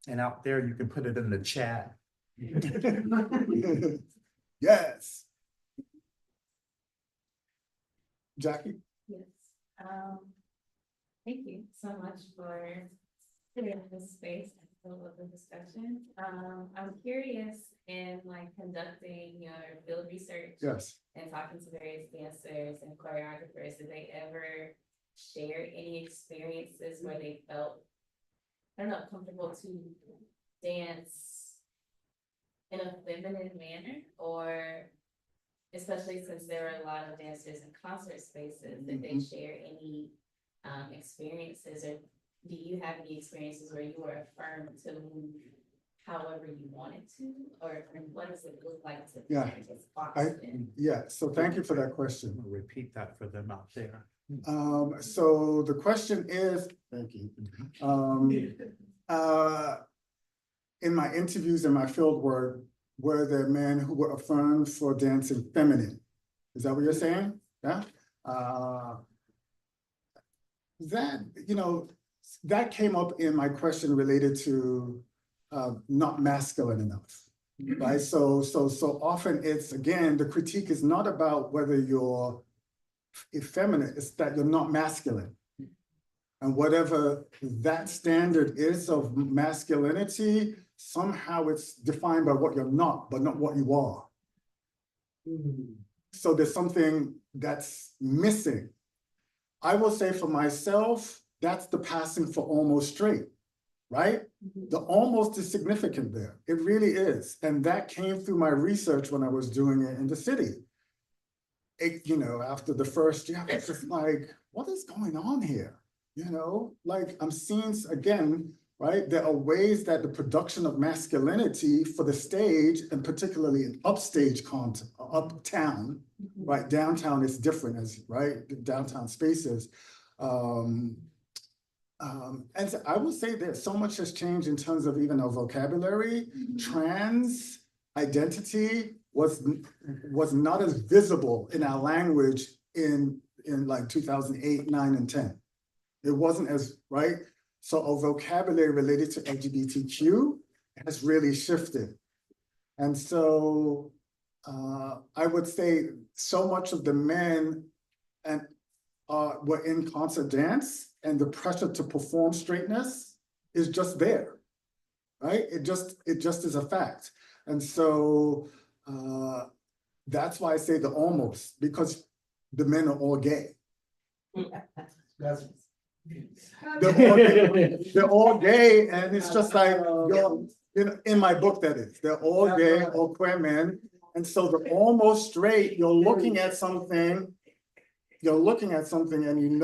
And out there, you can put it in the chat. Yes. Jackie? Yes. Thank you so much for creating this space and for the discussion. I'm curious in conducting your field research Yes. and talking to various dancers and choreographers, did they ever share any experiences where they felt, I don't know, comfortable to dance in a feminine manner, or especially since there are a lot of dancers in concert spaces, did they share any experiences, or do you have any experiences where you were affirmed to move however you wanted to, or what does it look like to practice Boston? So thank you for that question. I'm gonna repeat that for them out there. So the question is, thank you. In my interviews and my field work, were there men who were affirmed for dancing feminine? Is that what you're saying? Yeah. That came up in my question related to not masculine enough. right? So often it's, again, the critique is not about whether you're effeminate, it's that you're not masculine. And whatever that standard is of masculinity, somehow it's defined by what you're not, but not what you are. So there's something that's missing. I will say for myself, that's the passing for almost straight, right? The almost is significant there. It really is. And that came through my research when I was doing it in the city. After the first year, I was just like, what is going on here? Like I'm seeing again, right? There are ways that the production of masculinity for the stage, and particularly in upstage content, uptown, right? Downtown is different as, right? Downtown spaces. And so I would say that so much has changed in terms of even our vocabulary. Trans identity was not as visible in our language in like 2008, 9, and 10. It wasn't as, right? So our vocabulary related to LGBTQ has really shifted. And so I would say so much of the men were in concert dance, and the pressure to perform straightness is just there, right? It just is a fact. And so that's why I say the almost, because the men are all gay. They're all gay, and it's just like, in my book that is, they're all gay, all queer men. And so the almost straight, you're looking at something and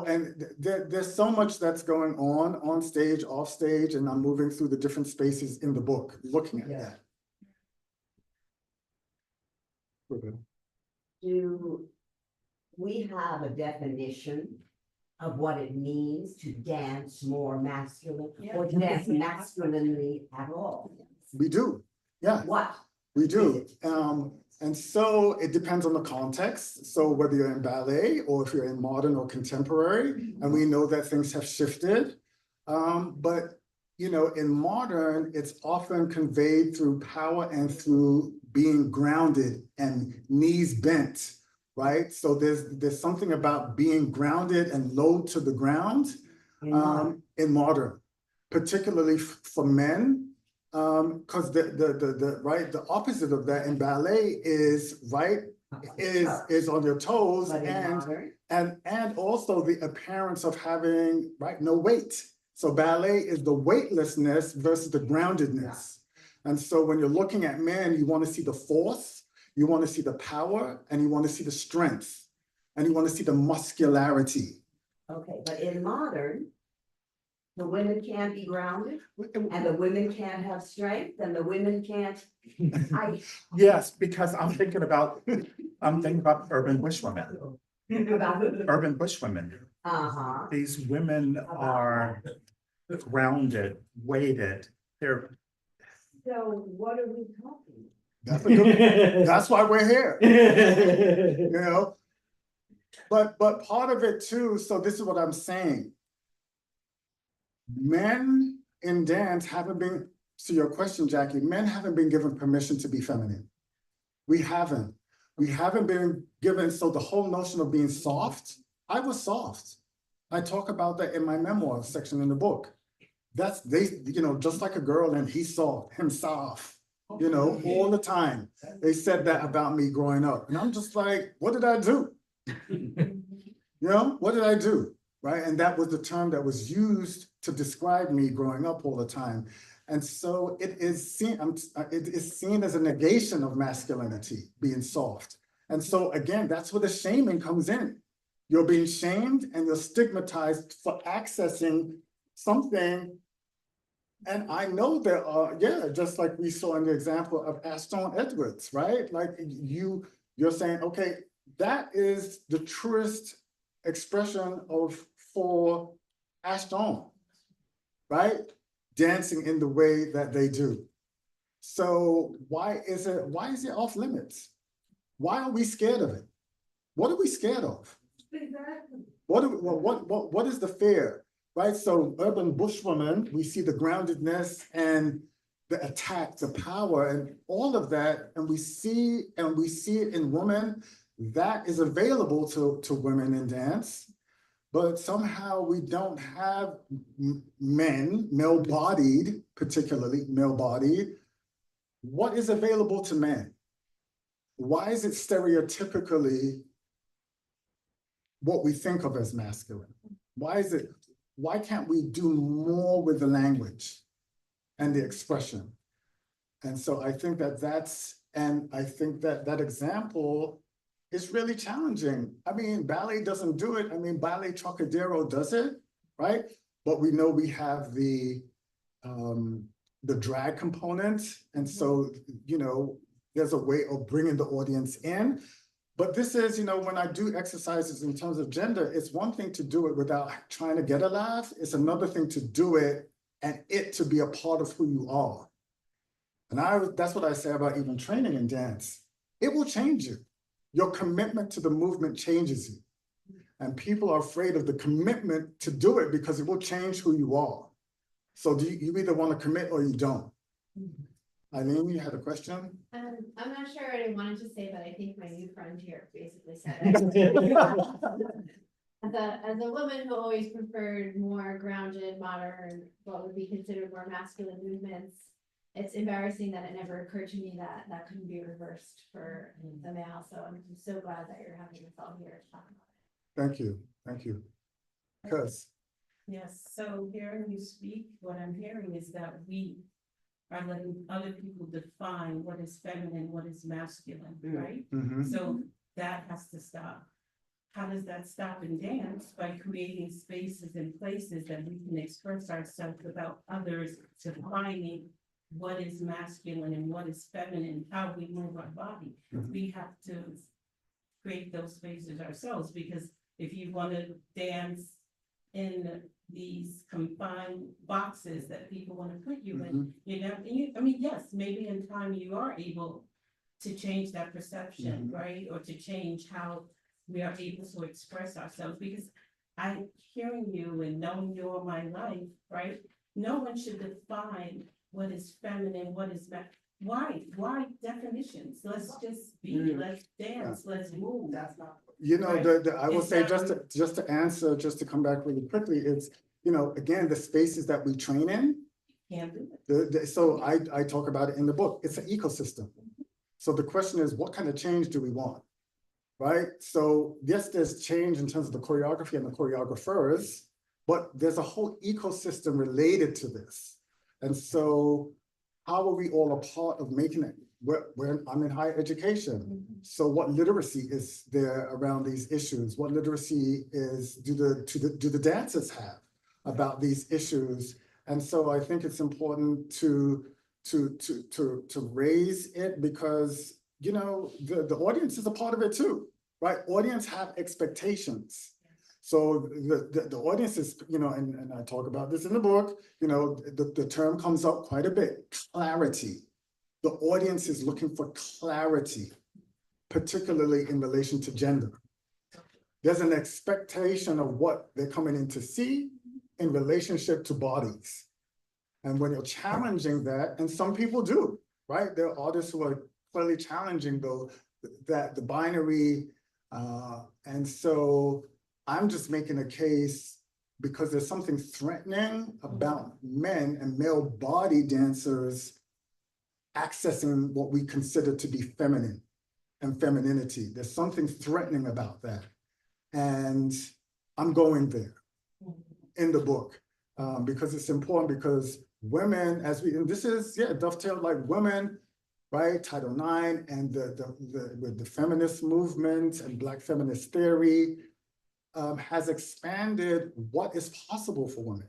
and there's so much that's going on stage, off stage, and I'm moving through the different spaces in the book, looking at that. Do we have a definition of what it means to dance more masculine or to dance masculinely at all? We do, yeah. What? We do. And so it depends on the context. So whether you're in ballet or if you're in modern or contemporary, and we know that things have shifted. But in modern, it's often conveyed through power and through being grounded and knees bent, right? So there's something about being grounded and low to the ground in modern, particularly for men. Because the opposite of that in ballet is on your toes, and also the appearance of having no weight. So ballet is the weightlessness versus the groundedness. And so when you're looking at men, you want to see the force, you want to see the power, and you want to see the strength, and you want to see the muscularity. Okay, but in modern, the women can't be grounded, and the women can't have strength, and the women can't. Yes, because I'm thinking about urban bushwomen. Urban bushwomen. These women are grounded, weighted. They're. So what are we talking? That's why we're here. But part of it too. So this is what I'm saying. Men in dance haven't been, to your question, Jackie, men haven't been given permission to be feminine. We haven't been given, so the whole notion of being soft, I was soft. I talk about that in my memoir section in the book. That's, just like a girl, and he's soft, him soft, all the time. They said that about me growing up. And I'm just like, what did I do? What did I do? Right? And that was the term that was used to describe me growing up all the time. And so it is seen as a negation of masculinity, being soft. And so again, that's where the shaming comes in. You're being shamed and you're stigmatized for accessing something. And I know there are, just like we saw in the example of Ashton Edwards, right? Like you're saying, okay, that is the truest expression for Ashton, right? Dancing in the way that they do. So why is it off limits? Why are we scared of it? What are we scared of? What is the fear, right? So urban bushwoman, we see the groundedness and the attack, the power, and all of that, and we see it in women, that is available to women in dance. But somehow we don't have men, male-bodied, particularly male-bodied. What is available to men? Why is it stereotypically what we think of as masculine? Why can't we do more with the language and the expression? And so I think that example is really challenging. I mean, ballet doesn't do it. I mean, Ballet Trocadero does it, right? But we know we have the drag component. And so, you know, there's a way of bringing the audience in. But this is, you know, when I do exercises in terms of gender, it's one thing to do it without trying to get a laugh. It's another thing to do it and it to be a part of who you are. And that's what I say about even training in dance. It will change you. Your commitment to the movement changes you. And people are afraid of the commitment to do it because it will change who you are. So you either want to commit or you don't. Eileen, you had a question? I'm not sure what I wanted to say, but I think my new friend here basically said it. As a woman who always preferred more grounded, modern, what would be considered more masculine movements, it's embarrassing that it never occurred to me that that couldn't be reversed for the male. So I'm so glad that you're having this all here to talk about it. Thank you. Because Yes, so hearing you speak, what I'm hearing is that we are letting other people define what is feminine, what is masculine, right? So that has to stop. How does that stop in dance? By creating spaces and places that we can express ourselves without others defining what is masculine and what is feminine, how we move our body. We have to create those spaces ourselves, because if you want to dance in these confined boxes that people want to put you in, you know, I mean, yes, maybe in time you are able to change that perception, right? Or to change how we are able to express ourselves, because I'm hearing you and knowing you all my life, right? No one should define what is feminine, what is why definitions? Let's just be, let's dance, let's move. That's not. you know, Right. I will It's say, not just to answer, just to come back really quickly, it's, you know, again, the spaces that we train in, Can't do it. so I talk about it in the book. It's an ecosystem. So the question is, what kind of change do we want? Right? So yes, there's change in terms of the choreography and the choreographers, but there's a whole ecosystem related to this. And so how are we all a part of making it? I'm in higher education. So what literacy is there around these issues? What literacy do the dancers have about these issues? And so I think it's important to raise it, because, you know, the audience is a part of it too, right? Audience have expectations. So the audience is, you know, and I talk about this in the book, you know, the term comes up quite a bit, clarity. The audience is looking for clarity, particularly in relation to gender. There's an expectation of what they're coming in to see in relationship to bodies. And when you're challenging that, and some people do, right? There are artists who are clearly challenging the binary. And so I'm just making a case because there's something threatening about men and male body dancers accessing what we consider to be feminine and femininity. There's something threatening about that. And I'm going there in the book because it's important, because women, and this is, dovetailed like women, right? Title IX and with the feminist movement and Black feminist theory has expanded what is possible for women.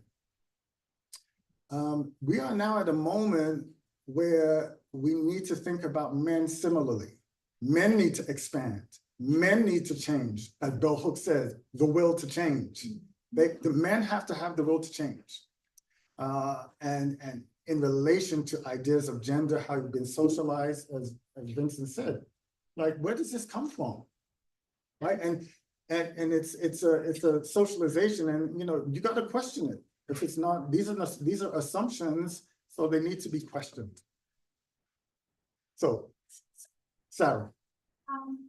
We are now at a moment where we need to think about men similarly. Men need to expand. Men need to change. As Bell Hooks says, the will to change. The men have to have the will to change. And in relation to ideas of gender, how you've been socialized, as Vincent said, like, where does this come from? Right? And it's a socialization, and, you know, you got to question it. If it's not, these are assumptions So they need to be questioned. So, Sarah.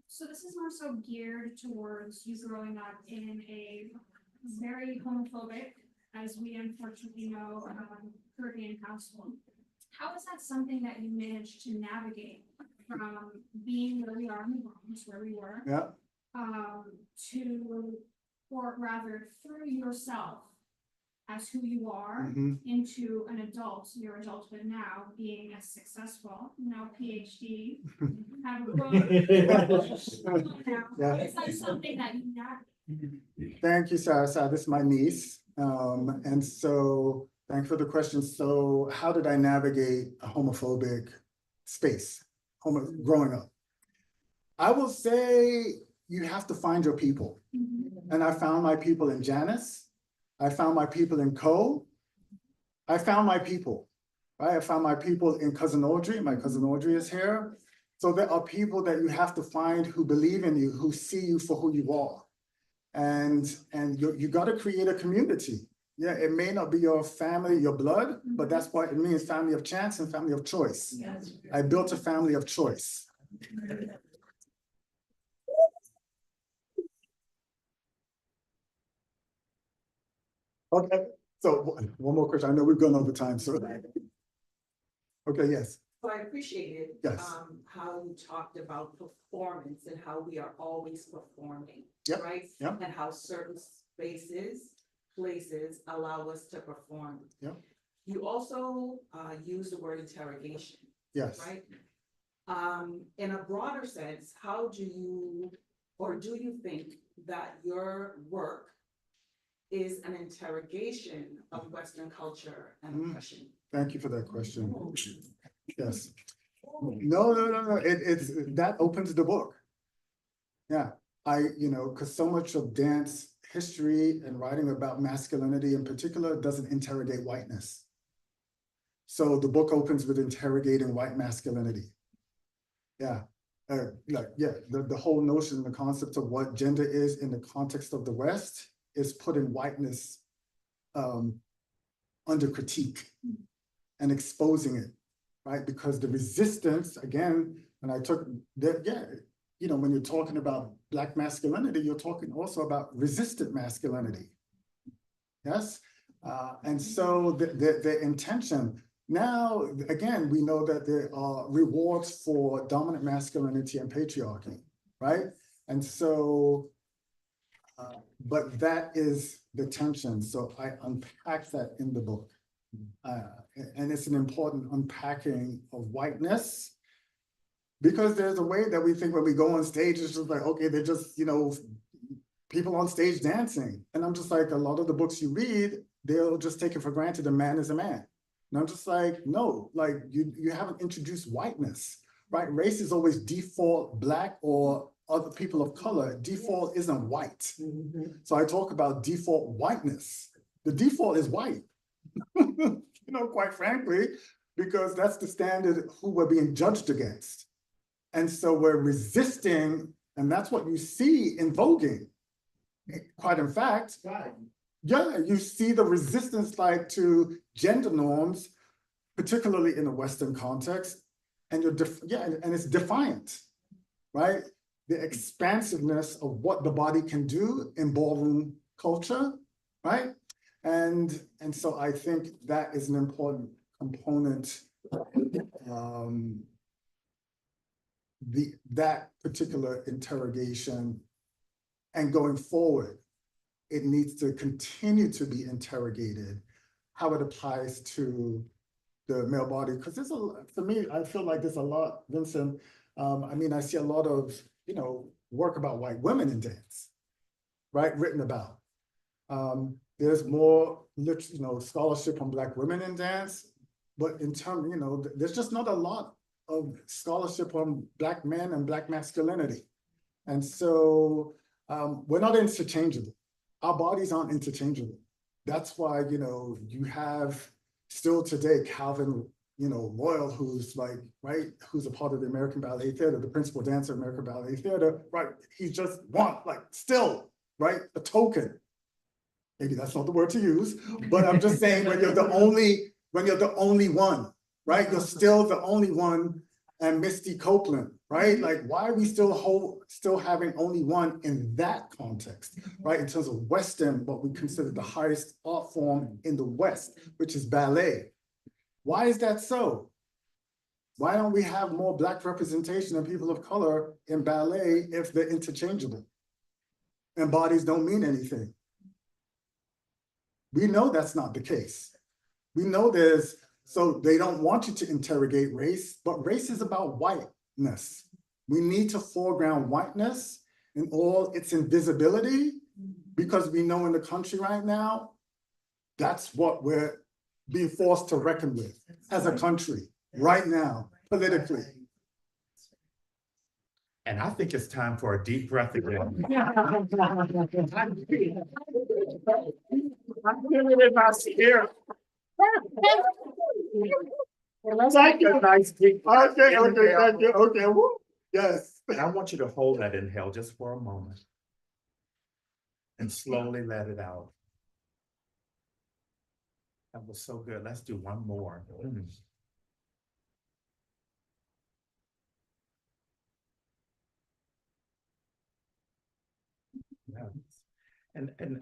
So this is more so geared towards you growing up in a very homophobic, as we unfortunately know, Caribbean household. How is that something that you managed to navigate from being where we are in the Bronx, where we were, Yeah. to, or rather through yourself as who you are Mhm. into an adult, your adulthood now, being as successful, now PhD, have a book. Yeah. Is that something that you navigate? Thank you, Sarah. Sarah, this is my niece. And so, thank you for the question. So how did I navigate a homophobic space, growing up? I will say you have to find your people. And I found my people in Janice. I found my people in Co. I found my people, right? I found my people in Cousin Audrey. My cousin Audrey is here. So there are people that you have to find who believe in you, who see you for who you are. And you got to create a community. Yeah, it may not be your family, your blood, but that's what it means, family of chance and family of choice. I built a family of choice. Okay, so one more question. I know we've gone over time, so. Okay, yes. So I appreciated Yes. How you talked about performance and how we are always performing, Yep, right? yep. And how certain spaces, places allow us to perform. Yep. You also use the word interrogation, Yes. right? In a broader sense, how do you, or do you think that your work is an interrogation of Western culture and oppression? Thank you for that question. Yes. No. It's that opens the book. Yeah, because so much of dance history and writing about masculinity in particular doesn't interrogate whiteness. So the book opens with interrogating white masculinity. Yeah. The whole notion, the concept of what gender is in the context of the West is putting whiteness under critique and exposing it, right? Because the resistance, again, when I took that, when you're talking about Black masculinity, you're talking also about resistant masculinity. Yes, and so the intention. Now, again, we know that there are rewards for dominant masculinity and patriarchy, right? And so, but that is the tension. So I unpack that in the book. And it's an important unpacking of whiteness, because there's a way that we think when we go on stage, it's just like, okay, they're just, people on stage dancing. And I'm just like, a lot of the books you read, they'll just take it for granted a man is a man. And I'm just like, no, like you haven't introduced whiteness, right? Race is always default Black or other people of color. Default isn't white. So I talk about default whiteness. The default is white. Quite frankly, because that's the standard who we're being judged against. And so we're resisting, and that's what you see in voguing. Quite in fact, yeah, you see the resistance like to gender norms, particularly in a Western context, and and it's defiant, right? The expansiveness of what the body can do in ballroom culture, right? And so I think that is an important component. That particular interrogation, and going forward, it needs to continue to be interrogated, how it applies to the male body. Because for me, I feel like there's a lot, Vincent. I see a lot of, work about white women in dance, right? Written about. There's more, scholarship on Black women in dance, but in terms, there's just not a lot of scholarship on Black men and Black masculinity. And so we're not interchangeable. Our bodies aren't interchangeable. That's why, you have still today Calvin, Royal, who's like, right, who's a part of the American Ballet Theater, the principal dancer of American Ballet Theater, right? He's just still, right, a token. Maybe that's not the word to use, but I'm just saying when you're the only when you're the only one, right? You're still the only one, and Misty Copeland, right? Like, why are we still having only one in that context, right? In terms of Western, what we consider the highest art form in the West, which is ballet. Why is that so? Why don't we have more Black representation of people of color in ballet if they're interchangeable? And bodies don't mean anything. We know that's not the case. We know so they don't want you to interrogate race, but race is about whiteness. We need to foreground whiteness in all its invisibility, because we know in the country right now, that's what we're being forced to reckon with as a country right now, politically. And I think it's time for a deep breath again. I'm feeling it in my spirit. Like a nice deep. Okay, thank you. Okay, woo. Yes. And I want you to hold that inhale just for a moment. And slowly let it out. That was so good. Let's do one more. Yeah. And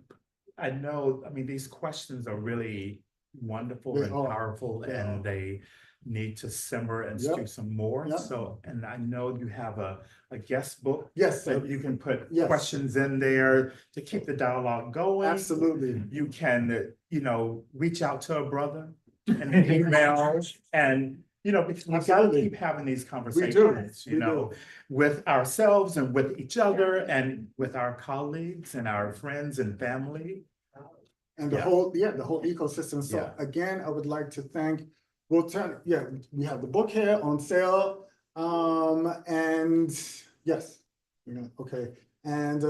I know, I mean, these questions are really wonderful They and are. powerful, They and are. they need to simmer and Yep. stew some more. Yep. So, and I know you have a guest book. Yes, So sir. you can put Yes. questions in there to keep the dialogue going. Absolutely. You can, reach out to a brother and an email, and, because we gotta Absolutely. keep having these We conversations, do. with ourselves and with each other and with our colleagues and our friends and family. And the Yeah. whole ecosystem. So Yeah. again, I would like to thank, we have the book here on sale. And yes, okay. And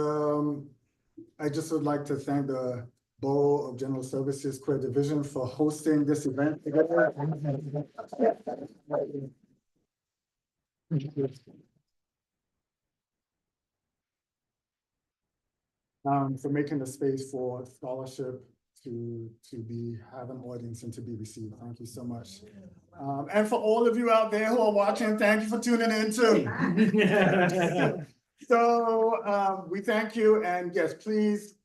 I just would like to thank the Borough of General Services Queer Division for hosting this event. For making the space for scholarship to have an audience and to be received. Thank you so much. And for all of you out there who are watching, thank you for tuning in too. So we thank you, and yes, please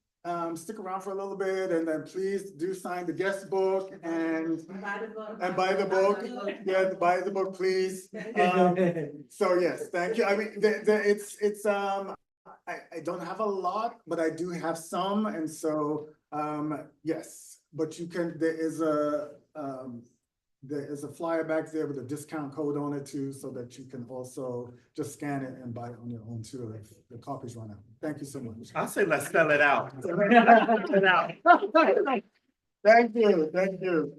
stick around for a little bit, and then please do sign the guest book and buy the book. Yeah, buy the book, please. So yes, thank you. I mean, I don't have a lot, but I do have some, and so yes, but there is a flyer back there with a discount code on it too, so that you can also just scan it and buy it on your own too if the copies run out. Thank you so much. I say let's spell it out. Thank you, thank you.